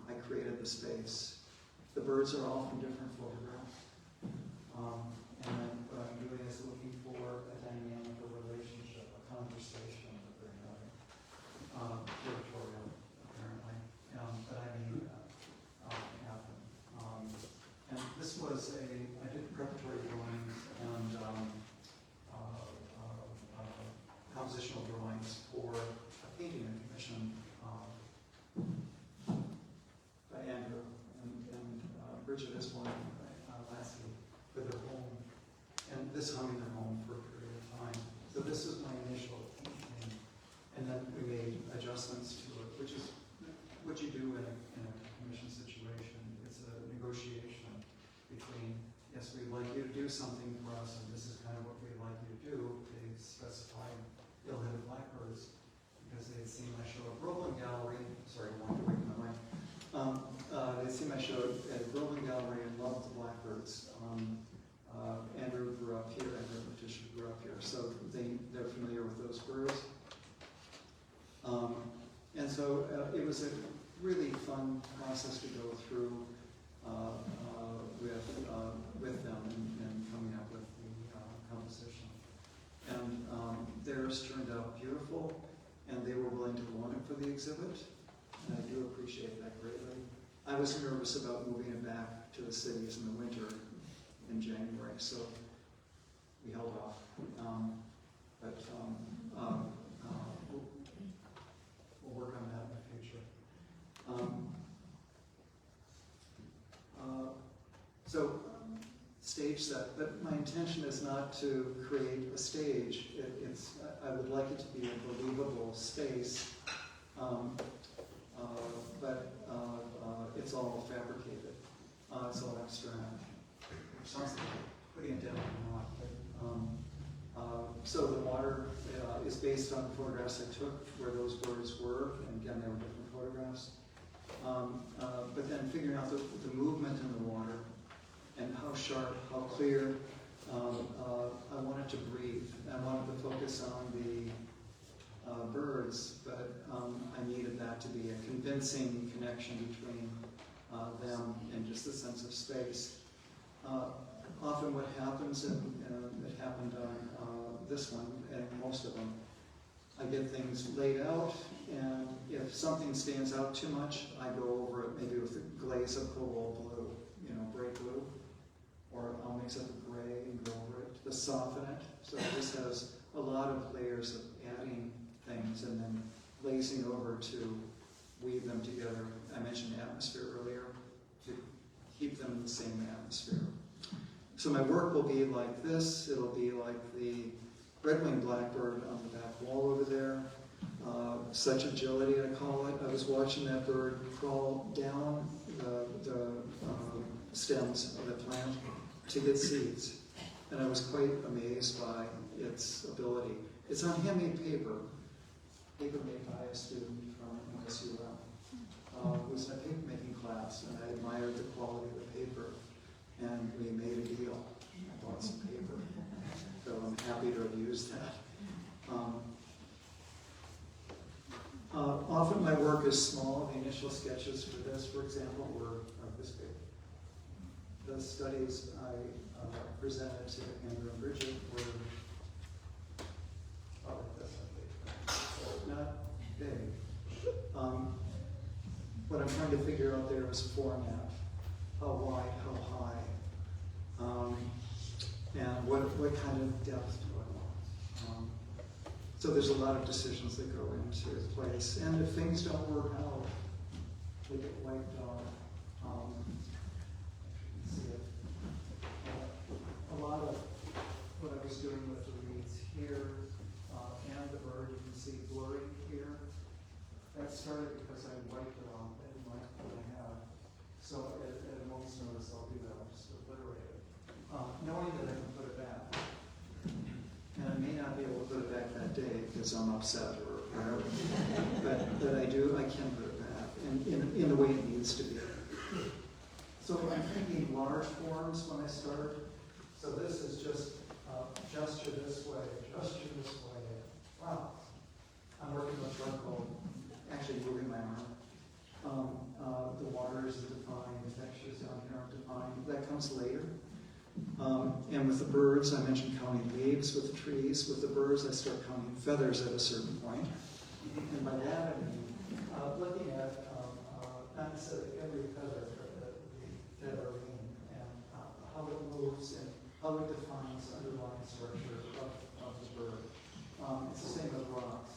I created the space. The birds are all from different photographs. And what I'm doing is looking for a dynamic, a relationship, a conversation that they're having. Territorial, apparently, but I made that happen. And this was I did preparatory drawings and compositional drawings for a painting I commissioned by Andrew, and Bridget is one. adjustments to it, which is what you do in a commission situation. It's a negotiation between, yes, we'd like you to do something for us, and this is kind of what we'd like you to do. They specified ill-headed blackbirds because they had seen my show at Rourke Gallery. Sorry, I walked away from my mic. They'd seen my show at Rourke Gallery and loved the blackbirds. Andrew grew up here, Andrew and Letitia grew up here, so they're familiar with those birds. And so it was a really fun process to go through with them and coming up with the composition. And theirs turned out beautiful, and they were willing to loan it for the exhibit, and I do appreciate that greatly. I was nervous about moving it back to the cities in the winter in January, so we held off. We'll work on that in the future. Stage set, but my intention is not to create a stage. I would like it to be a believable space, but it's all fabricated. It's all abstract. Which sounds like putting it down or not. But, so the water is based on photographs I took where those birds were, and again, they were different photographs. But then figuring out the movement in the water and how sharp, how clear. I wanted to breathe. I wanted to focus on the birds, but I needed that to be a convincing connection between them and just the sense of space. Often what happens, and it happened on this one and most of them, I get things laid out, and if something stands out too much, I go over it maybe with a glaze of cobalt blue, bright blue, or I'll mix up a gray and go over it to soften it. So this has a lot of layers of adding things and then glazing over to weave them together. I mentioned atmosphere earlier, to keep them in the same atmosphere. So my work will be like this. It'll be like the red-winged blackbird on the back wall over there. Such agility, I call it. I was watching that bird crawl down the stems of the plant to get seeds. And I was quite amazed by its ability. It's on handmade paper made by a student from MSUM. It was in a paper making class, and I admired the quality of the paper. And we made a deal. I bought some paper. So I'm happy to have used that. Often my work is small. The initial sketches for this, for example, were this big. The studies I presented to Andrew and Bridget were like this, I think. So not big. What I'm trying to figure out there is format. How wide, how high, and what kind of depth do I want? So there's a lot of decisions that go into place, and if things don't work out, they get wiped off. A lot of what I was doing with the reeds here and the bird, you can see blurry here. That started because I wiped it off. I didn't like what I had. So at a moment's notice, I'll do that. I'll just obliterate it. Knowing that I can put it back. And I may not be able to put it back that day because I'm upset or whatever. but I can put it back in the way it needs to be. So I'm thinking large forms when I start. So this is just gesture this way, gesture this way. Wow. I'm working with charcoal, actually moving my arm. The water is defined, the textures down here are defined. That comes later. And with the birds, I mentioned counting leaves with the trees. With the birds, I start counting feathers at a certain point. And by that, I mean looking at not necessarily every feather, but the feathering and how it moves and how it defines underlying structure of the bird. It's the same with rocks.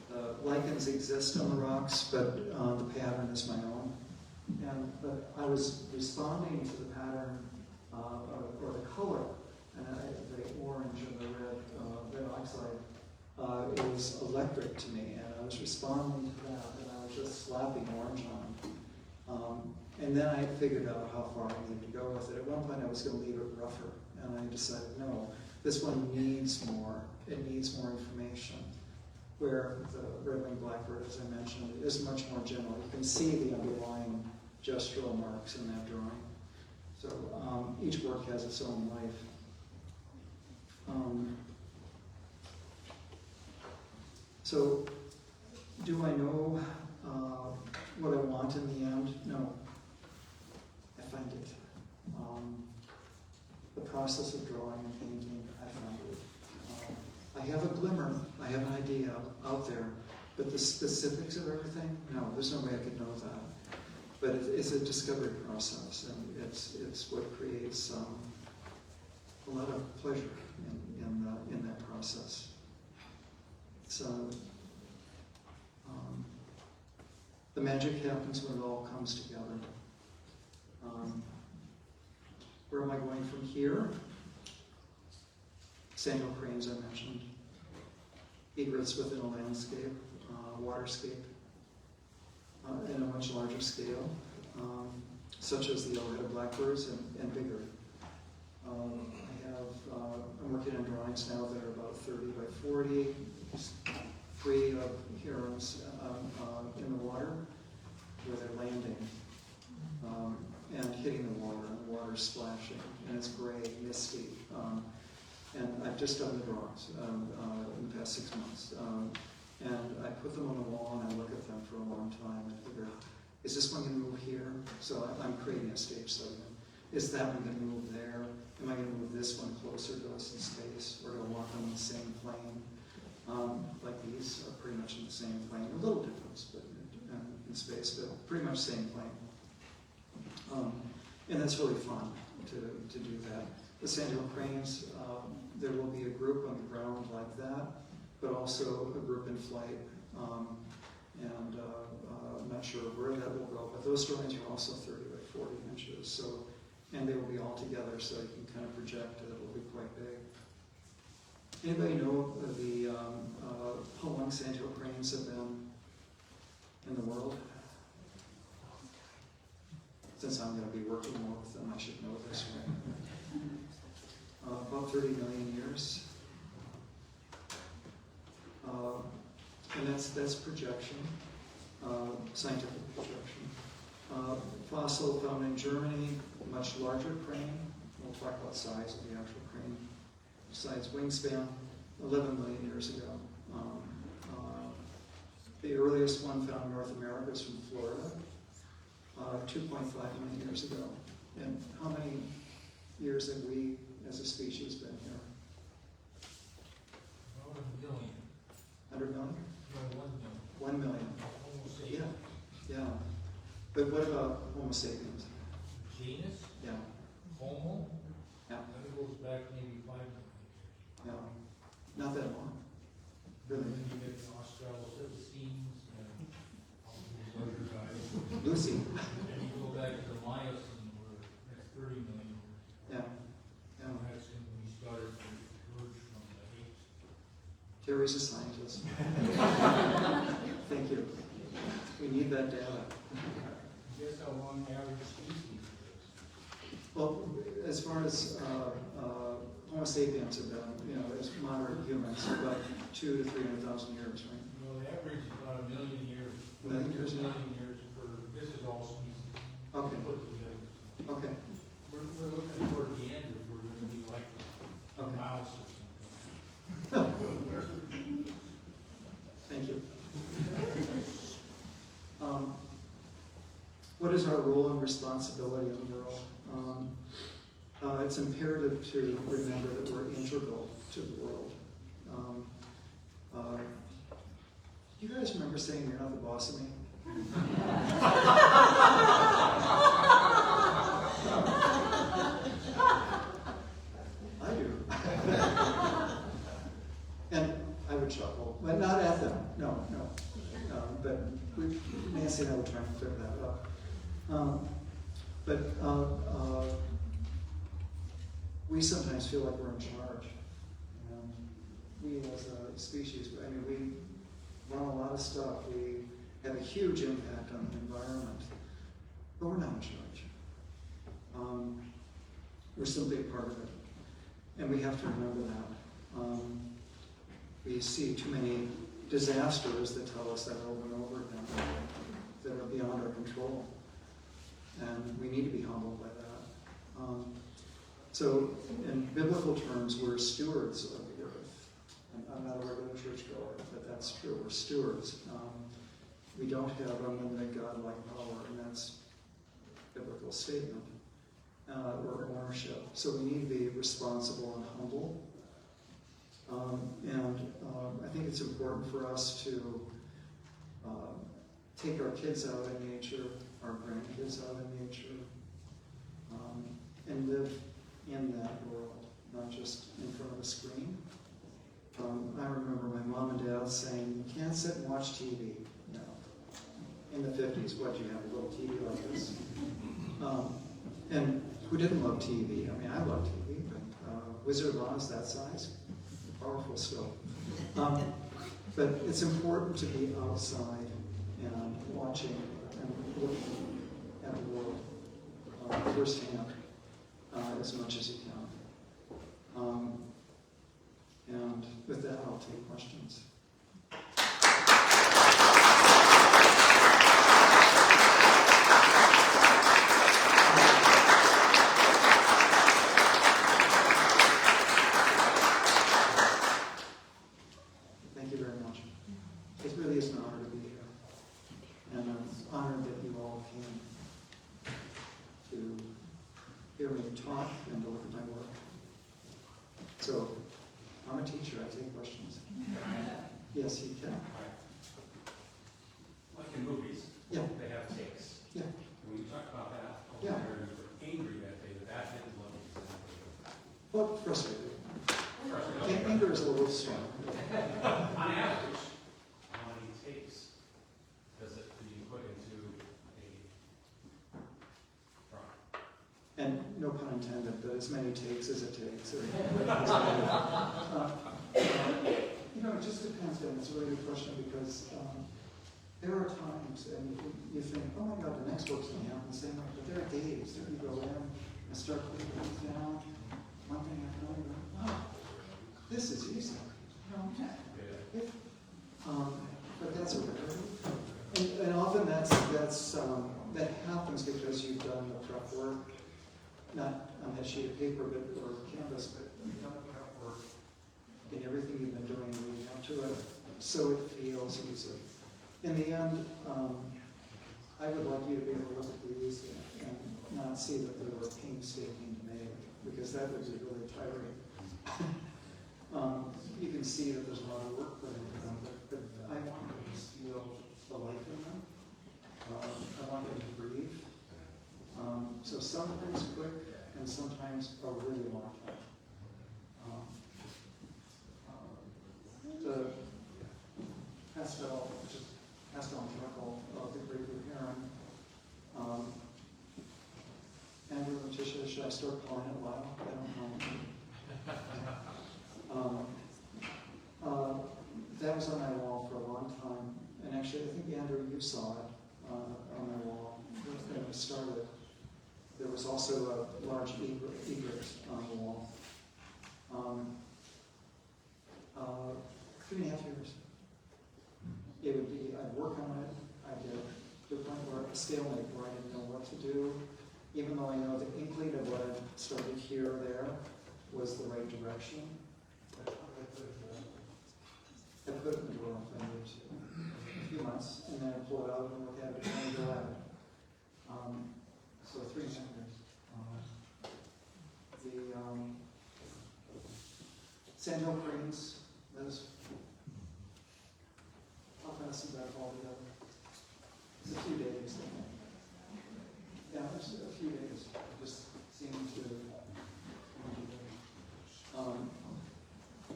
The lichens exist on the rocks, but the pattern is my own. But I was responding to the pattern or the color, and the orange and the red oxide is electric to me, and I was responding to that, and I was just slapping orange on it. And then I figured out how far I needed to go with it. At one point I was going to leave it rougher, and I decided, no, this one needs more. It needs more information. Where the red-winged blackbird, as I mentioned, is much more general. You can see the underlying gestural marks in that drawing. So each work has its own life. So, do I know what I want in the end? No. I find it. The process of drawing and painting, I find it. I have a glimmer, I have an idea out there, but the specifics of everything, no, there's no way I could know that. But it's a discovery process, and it's what creates a lot of pleasure in that process. So the magic happens when it all comes together. Where am I going from here? Sandhill cranes I mentioned. Egrets within a landscape, waterscape, in a much larger scale, such as the yellow-headed blackbirds and bigger. I'm working on drawings now that are about 30 by 40, 3 of herons in the water where they're landing and hitting the water, and the water's splashing, and it's gray, misty. And I've just done the drawings in the past 6 months. And I put them on the wall and I look at them for a long time and figure, is this one going to move here? So I'm creating a stage segment. Is that one going to move there? Am I going to move this one closer to us in space, or to walk on the same plane? Like these are pretty much in the same plane. A little difference, but in space, but pretty much same plane. And that's really fun to do that. The sandhill cranes, there will be a group on the ground like that, but also a group in flight. I'm not sure where that will go, but those drawings are also 30 by 40 inches. So, and they will be all together, so you can kind of project that it will be quite big. Anybody know how long sandhill cranes have been in the world? Since I'm going to be working more with them, I should know this, right? About 30 million years. And that's projection, scientific projection. Fossil found in Germany, much larger crane. We'll talk about size of the actual crane. Besides wingspan, 11 million years ago. The earliest one found in North America is from Florida, 2.5 million years ago. And how many years have we, as a species, been here? 100 million? 1 million. Yeah, yeah. But what about Homo sapiens? Genus? Yeah, Homo? yeah, That goes back maybe 5 million years. yeah. Not that long. And Really. then you get the Australopithecines and all these other guys. Lucy. And you go back to the Miocene where that's 30 million years. Yeah, yeah. And that's when we started to emerge from the apes. Terry's a scientist. Thank you. We need that data. Guess how long the average species is? Well, as far as Homo sapiens have been, as modern humans, about 200,000 to 300,000 years, right? Well, the average is about 1 million years. Million years, yeah. 1 million years for, this is all species. Okay, Put together. okay, We're looking toward the end if we're going to be like a okay. mouse or something. Thank you. What is our role and responsibility in the world? It's imperative to remember that we're integral to the world. You guys remember saying you're not the boss of me? I do. And I would chuckle, but not at them. No. But Nancy and I were trying to clear that up. We sometimes feel like we're in charge. We as a species, run a lot of stuff. We have a huge impact on the environment, but we're not in charge. We're simply a part of it, and we have to remember that. We see too many disasters that tell us that over and over again, that are beyond our control, and we need to be humbled by that. So, in biblical terms, we're stewards of the earth. And I'm not a regular churchgoer, but that's true. We're stewards. We don't have unlimited godlike power, and that's a biblical statement, or ownership. So we need to be responsible and humble. I think it's important for us to take our kids out in nature, our grandkids out in nature, and live in that world, not just in front of a screen. I remember my mom and dad saying, "You can't sit and watch TV." You know, in the 50s, what, you have a little TV like this? And who didn't love TV? I mean, I love TV, but Wizard of Oz that size, powerful still. But it's important to be outside and watching and looking at the world firsthand as much as you can. And with that, I'll take questions. Thank you very much. It really is an honor to be here. And I'm honored that you all came to hear me talk and to look at my work. So, I'm a teacher, I take questions. Yes, you can. Like in movies, Yeah. they have takes. Yeah. When you talk about that, Yeah. you were angry that day, that didn't look exactly. Well, frustrated. Frustrated. Anger is a little strong. On average, how many takes do you put into a drawing? And no pun intended, but as many takes as it takes. You know, it just depends, and it's a really good question because there are times, and you think, oh my God, the next book's going to happen the same way, but there are days that you go in and start putting things down, one thing after another, and go, wow, this is easy. But that's a rarity. And often that happens because you've done the prep work, not on that sheet of paper or canvas, but you've done the prep work in everything you've been doing leading up to it, so it feels easy. In the end, I would like you to be able to look at these and not see that they were painstaking to make, because that would be really tiring. You can see that there's a lot of work put into them, but I want them to feel the life in them. I want them to breathe. So sometimes quick, and sometimes a really long time. The pastel and charcoal of the Great Heron. Andrew and Tisha, should I start calling it loud? I don't know. That was on my wall for a long time, and actually I think Andrew, you saw it on my wall when it started. There was also a large egret on the wall. 3.5 years. It would be, I'd work on it, I'd get to the point where a stalemate where I didn't know what to do, even though I know the inkling of what had started here or there was the right direction. But how did I put it there? I put it in the drawer if I needed to. A few months, and then I pull it out and look at it and go at it. So 3.5 years. Sandhill Cranes, Liz. How fast is that all together? It's a few days. Yeah, it's a few days. It just seemed to.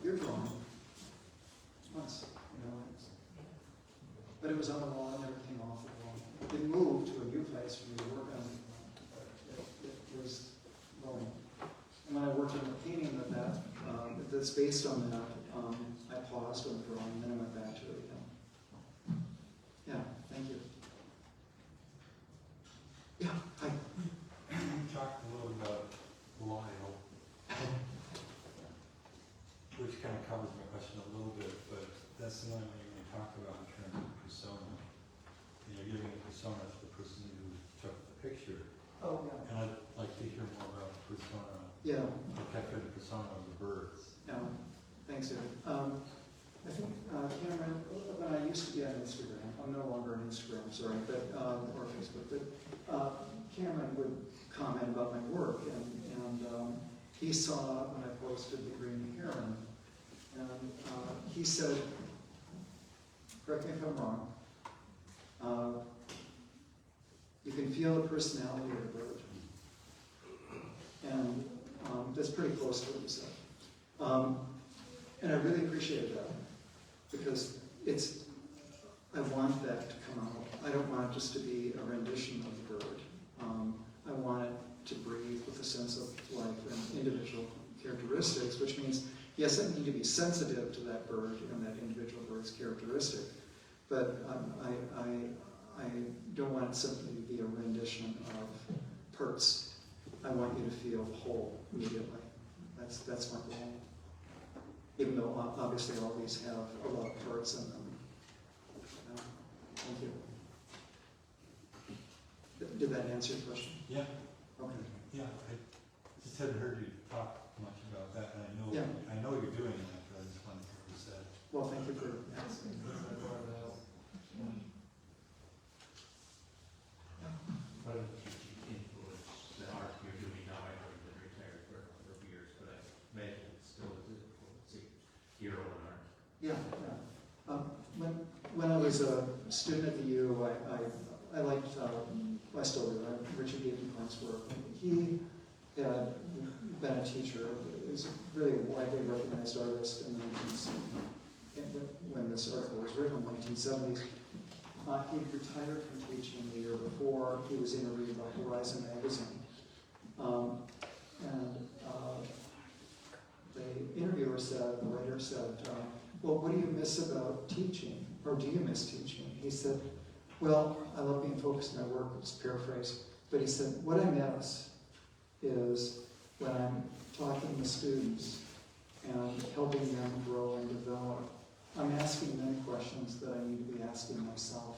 You're drawing. Months, you know. But it was on the wall and never came off the wall. It moved to a new place for me to work on. It was going. And when I worked on the painting of that's based on that, I paused on the drawing, and then I went back to it again. that's the one when you talk about in terms of persona. You're giving a persona to the person who took the picture. Oh, yeah. And I'd like to hear more about the persona, Yeah. the persona of the birds. No, thanks, David. I think Cameron, when I used to be on Instagram, I'm no longer on Instagram, sorry, but or Facebook, but Cameron would comment about my work, and he saw when I posted the green heron, and he said, correct me if I'm wrong, you can feel the personality of the bird, and that's pretty close to what you said. And I really appreciated that, because I want that to come out. I don't want it just to be a rendition of the bird. I want it to breathe with a sense of life and individual characteristics, which means, yes, I need to be sensitive to that bird and that individual bird's characteristic, but I don't want it simply to be a rendition of parts. I want you to feel whole immediately. That's my goal. Even though obviously all these have a lot of parts in them. Thank you. Did that answer your question? Yeah. Okay. Yeah, I just hadn't heard you talk much about that, and Yeah. I know you're doing that, but I just wanted to hear you say. Well, thank you for asking. What influence the art you're doing now? I know you've been retired for a number of years, but I imagine it still is your own art. Yeah, yeah. When I was a student at the U, I liked, I still do, Richard Evenpoint's work. He had been a teacher. He was a really widely recognized artist in the 1970s, when this article was written in the 1970s. He retired from teaching the year before. He was interviewed by Horizon magazine. The interviewer said, the writer said, well, what do you miss about teaching? Or do you miss teaching? He said, well, I love being focused on my work, it's paraphrase. But he said, what I miss is when I'm talking to students and helping them grow and develop, I'm asking them questions that I need to be asking myself.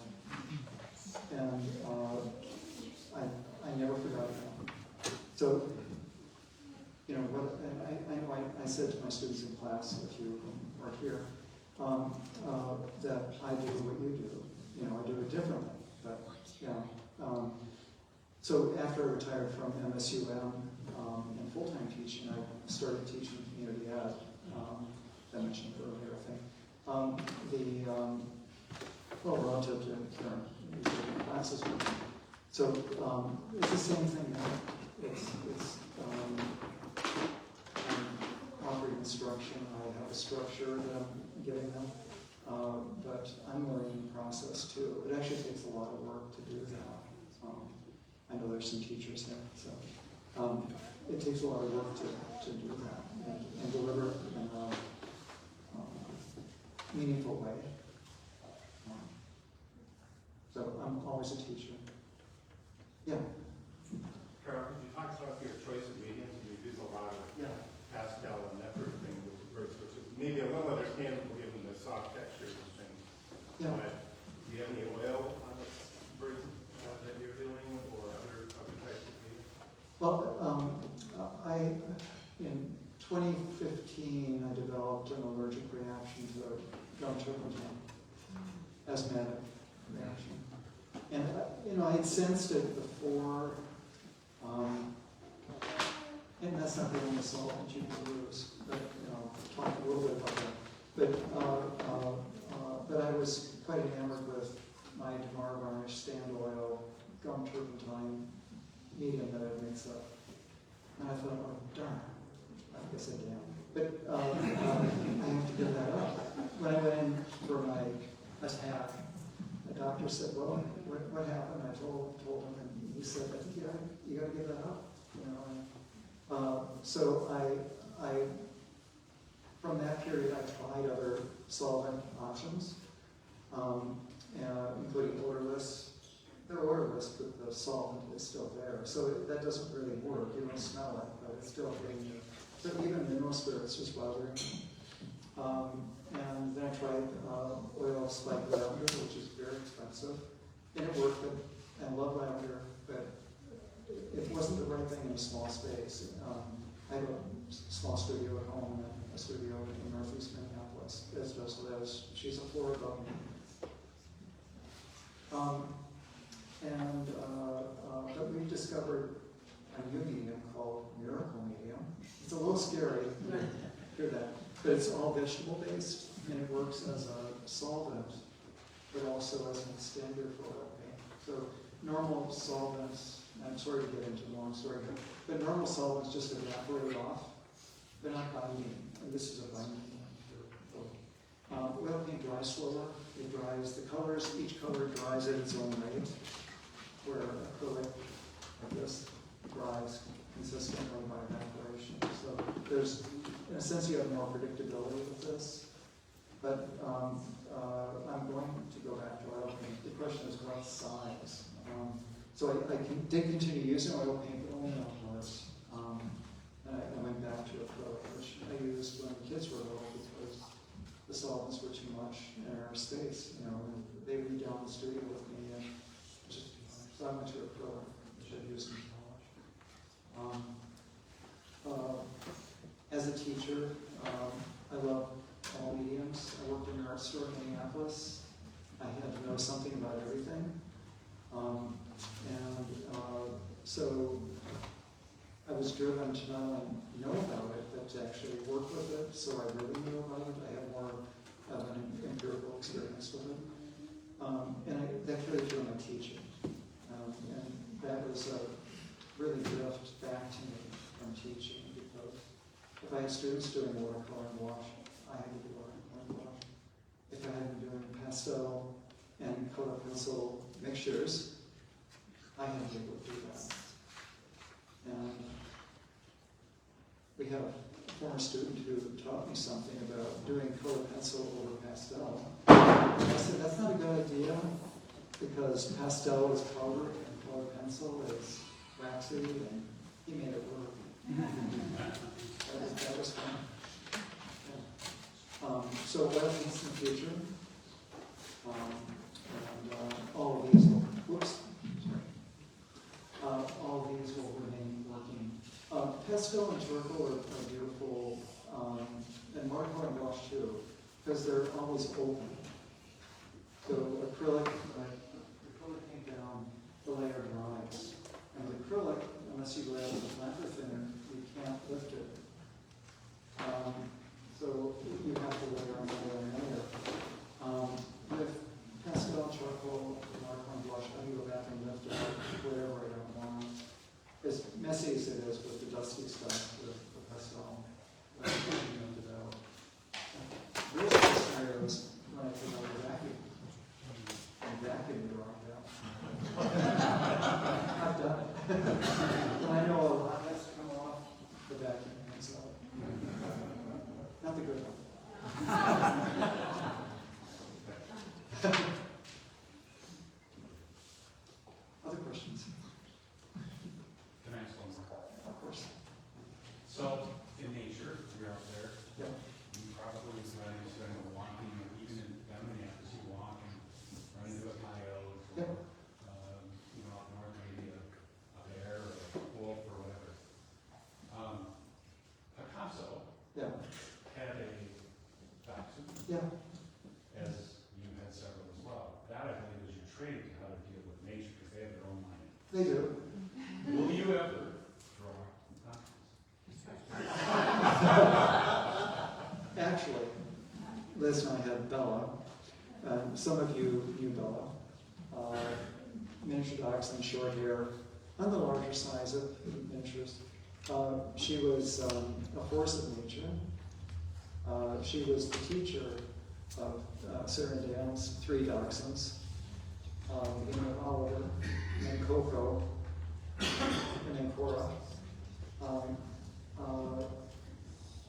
And I never forgot that. So, you know, I said to my students in class, a few of them are here, that I do what you do. You know, I do it differently, but yeah. So after I retired from MSUM and full-time teaching, I started teaching community ed. I mentioned it earlier, I think. Well, relative to current classes. So it's the same thing now. It's I'm offering instruction. I have a structure that I'm giving them. But I'm learning the process too. It actually takes a lot of work to do that. I know there's some teachers here, so it takes a lot of work to do that and deliver it in a meaningful way. So I'm always a teacher. Yeah. Carl, could you talk about your choice of mediums? You do a lot of pastel and that sort of thing with the birds, which is maybe a little understandable given the soft textures and things. Yeah. But do you have any oil on the birds that you're doing, or other types of mediums? Well, in 2015, I developed an allergic reaction to gum turpentine, asthmatic reaction. And, you know, I had sensed it before, and that's not the only solvent you can use, but, you know, talk a little bit about that. But I was quite enamored with my Damar varnish, stand oil, gum turpentine medium that I'd mix up. And I thought, oh, darn, I guess I damn. But I have to give that up. When I went in for my attack, the doctor said, well, what happened? I told him, and he said, I think you got to give that up. You know, so I from that period, I tried other solvent options, including odorless. They're odorless, but the solvent is still there. So that doesn't really work. You don't smell it, but it's still getting you. So even mineral spirits was bothering me. And then I tried oil spike lavender, which is very expensive. And it worked, and I love lavender, but it wasn't the right thing in a small space. I have a small studio at home and a studio in Northeast Minneapolis, as does Liz. She's a floor above me. But we discovered a new medium called Miracle Medium. It's a little scary to hear that, but it's all vegetable based, and it works as a solvent, but also as an extender for oil paint. So normal solvents, I'm sorry to get into a long story, but normal solvents just evaporate off. They're not binding, and this is a binding one. Oil paint dries slower. It dries the colors. Each color dries at its own rate, where acrylic, like this, dries consistently by evaporation. So there's, in a sense, you have more predictability with this. But I'm going to go back to oil paint. The question is what size. So I did continue using oil paint, but only outdoors. And I went back to acrylic, which I used when the kids were little because the solvents were too much in our space. You know, and they would be down the studio with me, and so I went to acrylic, which I've used in college. As a teacher, I love all mediums. I worked in an art store in Minneapolis. I had to know something about everything. So I was driven to not only know about it, but to actually work with it, so I really knew about it. I had more of an empirical experience with it. That carried through my teaching. And that was a really gift back to me from teaching, because if I had students doing watercolor and wash, I had to do watercolor and wash. If I had been doing pastel and color pencil mixtures, I had to be able to do that. And we have a former student who taught me something about doing color pencil over pastel. I said, that's not a good idea, because pastel is powder and color pencil is waxy, and he made it work. that was fun. Yeah. So what happens in the future? All of these will, all of these will remain working. Pastel and charcoal are beautiful, and marker and wash too, because they're always open. So acrylic, paint down, the layer dries. And with acrylic, unless you grab the lacquer thinner, you can't lift it. So you have to layer on layer. With pastel, charcoal, marker and blush, I can go back and lift it up wherever I don't want. As messy as it is with the dusty stuff, with the pastel, I can lift it out. Real scenarios when I put out the vacuum. And vacuum the drawing down. I've done it. And I know a lot has to come off the vacuum, so not the good one. Other questions? Can I ask one more? Of course. So, in nature, you're out there, Yeah. you probably spend walking, even in Minneapolis, you walk and run into a coyote, or, Yep. up north, maybe a bear, or a wolf, or whatever. Picasso Yeah. had a dachshund, Yeah. as you had several as well. That, I believe, was your training, how to deal with nature, because they have their own mind. They do. Will you ever draw dachshunds? Actually, Liz and I had Bella. Some of you knew Bella. Miniature dachshund, short hair, on the larger size of miniatures. She was a force of nature. She was the teacher of Sarah and Dale's 3 dachshunds, named Oliver, and Coco, and then Cora.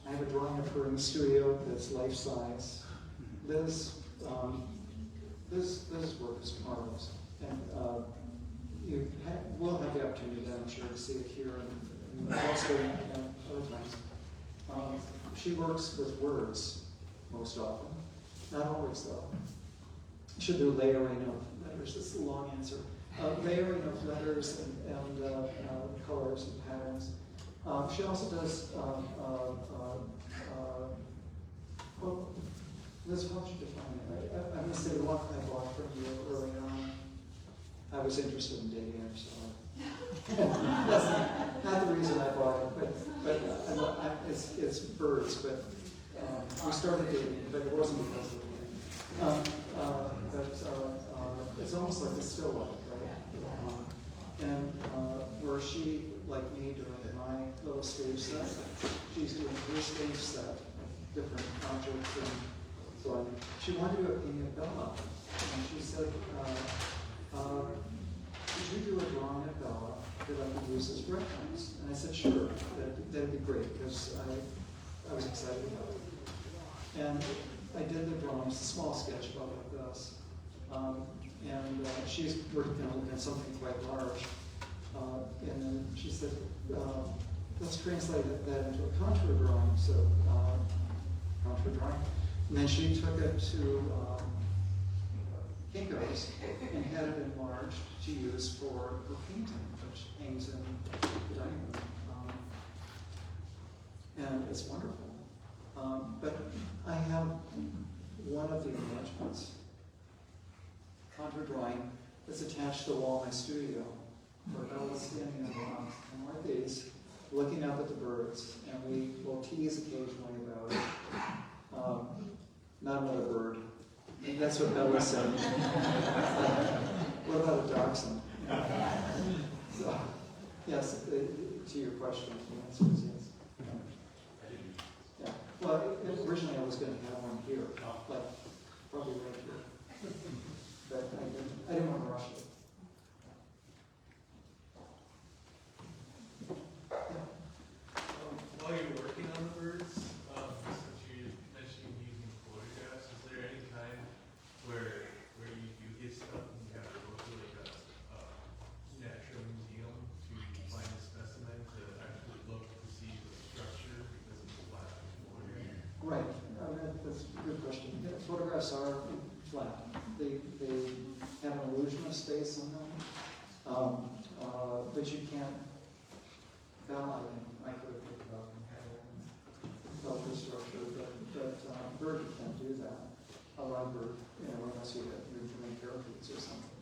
I have a drawing of her in the studio that's life-size. Liz's work is marvelous, and we'll have the opportunity, I'm sure, to see it here and also other times. She works with words, most often. Not always, though. Should do layering of letters. This is a long answer. Layering of letters and colors and patterns. She also does, well, Liz, how would you define it? I'm going to say the one I bought from you early on. I was interested in dating her, so that's not the reason I bought it, but it's birds, but we started dating, but it wasn't because of the it's almost like a still life, right? And where she, like me, doing my little stage set, she's doing her stage set, different objects, and so on. She wanted to do a painting of Bella, and she said, could you do a drawing of Bella that I could use as reference? And I said, sure, that'd be great, because I was excited about it. And I did the drawing, it's a small sketch about like this. And she's working on something quite large. And then she said, let's translate that into a contour drawing. So, contour drawing. And then she took it to Kinko's and had it enlarged to use for her painting, which hangs in the dining room. And it's wonderful. But I have one of the enlargements, contour drawing, that's attached to the wall of my studio, where Bella's standing in the box, and like these, looking up at the birds, and we will tease occasionally about it. Not another bird. And that's what Bella said. What about a dachshund? So, yes, to your question, the answer is yes. Yeah. Well, originally I was going to have one here, but probably right here. But I didn't want to rush it. While you're working on the birds, since you're mentioning using photographs, is there any time where you do get stuff and you have to go to like a natural museum to find a specimen to actually look to see the structure because it's flat photograph? Right. That's a good question. Yeah, photographs are flat. They have an illusion of space in them, but you can't. I could have picked up and felt the structure, but bird you can't do that. A live bird, unless you're doing parakeets or something.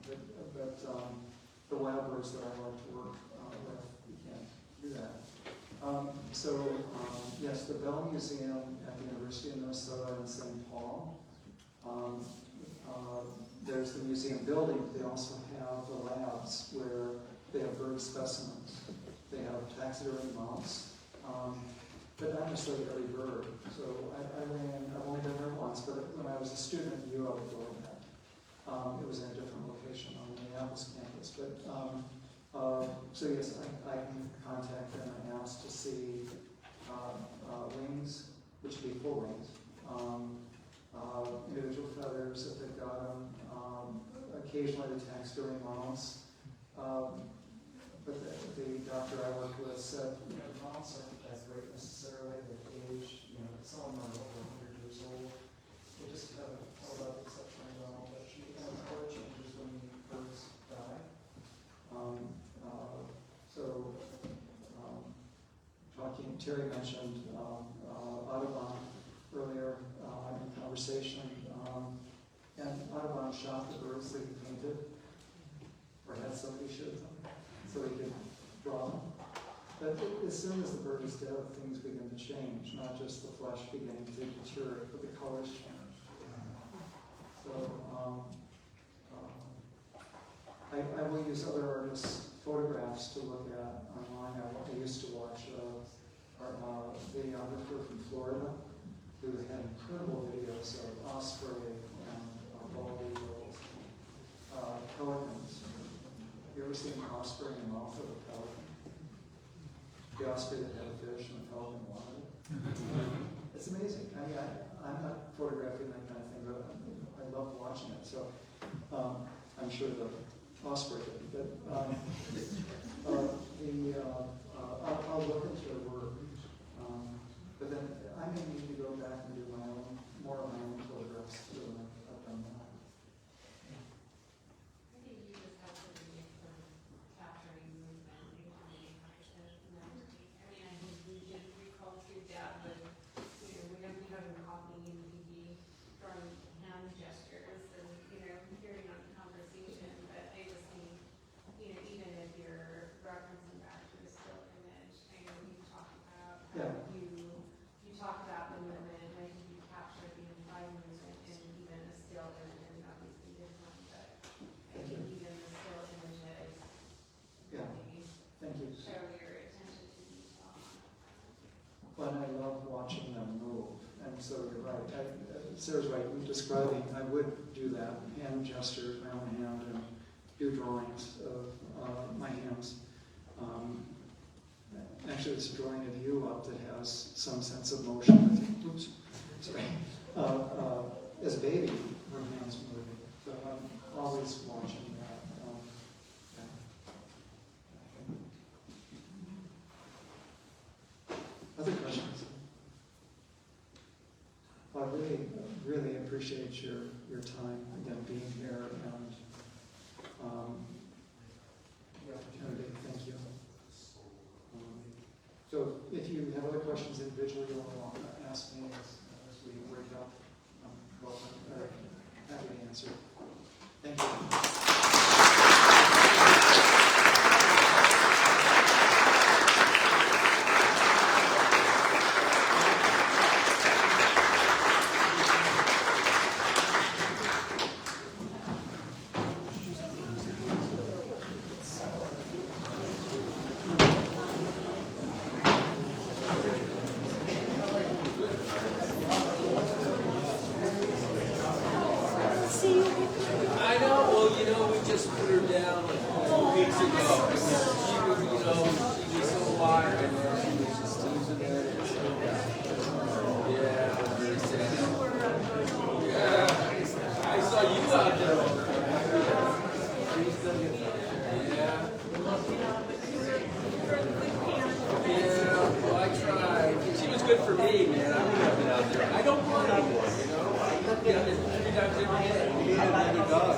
But the wild birds that I love to work with, you can't do that. Yes, the Bell Museum at the University of Minnesota in St. Paul. There's the museum building, but they also have the labs where they have bird specimens. They have taxidermy mounts, but not necessarily every bird. So I've only been there once, but when I was a student at U, I was doing that. It was in a different location on the Minneapolis campus. But so yes, I can contact them and ask to see wings, which would be full wings, individual feathers if they've got them, occasionally the taxidermy mounts. But the doctor I worked with said, the mounts aren't that great necessarily. They've aged, some of them are over 100 years old. They just haven't held up exceptionally well. But she has color changes when the birds die. Terry mentioned Audubon earlier in the conversation. And Audubon shot the birds that he painted, or had somebody shoot them, so he could draw them. But as soon as the bird is dead, things begin to change, not just the flesh beginning to deteriorate, but the colors change. So I will use other artists' photographs to look at online. I used to watch a videographer from Florida who had incredible videos of osprey and bald eagles, pelicans. You ever seen an osprey in the mouth of a pelican? The osprey that had a fish and the pelican wanted it. It's amazing. I mean, I'm not photographing that kind of thing, but I love watching it. So I'm sure the osprey did. But I'll look into her work. But then I may need to go back and do my own more Sarah's right in describing, I would do that, hand gesture, my own hand, and do drawings of my hands. Actually, there's a drawing of you up that has some sense of motion. Oops, sorry. As a baby, her hands moving. So I'm always watching that. Other questions? I really appreciate your time, again, being here, and the opportunity. Thank you. So if you have other questions individually, you'll want to ask me as we work out. I'm welcome, or happy to answer. Thank you. I know, well, we just put her down like 2 weeks ago. She was, she was so wired, and she was just losing it. Yeah, very sad. Yeah, I saw you out there. Yeah. Yeah, well, I tried. She was good for me, man. I would have been out there. I don't run anymore, I get up there 3 times every day. I like the dog,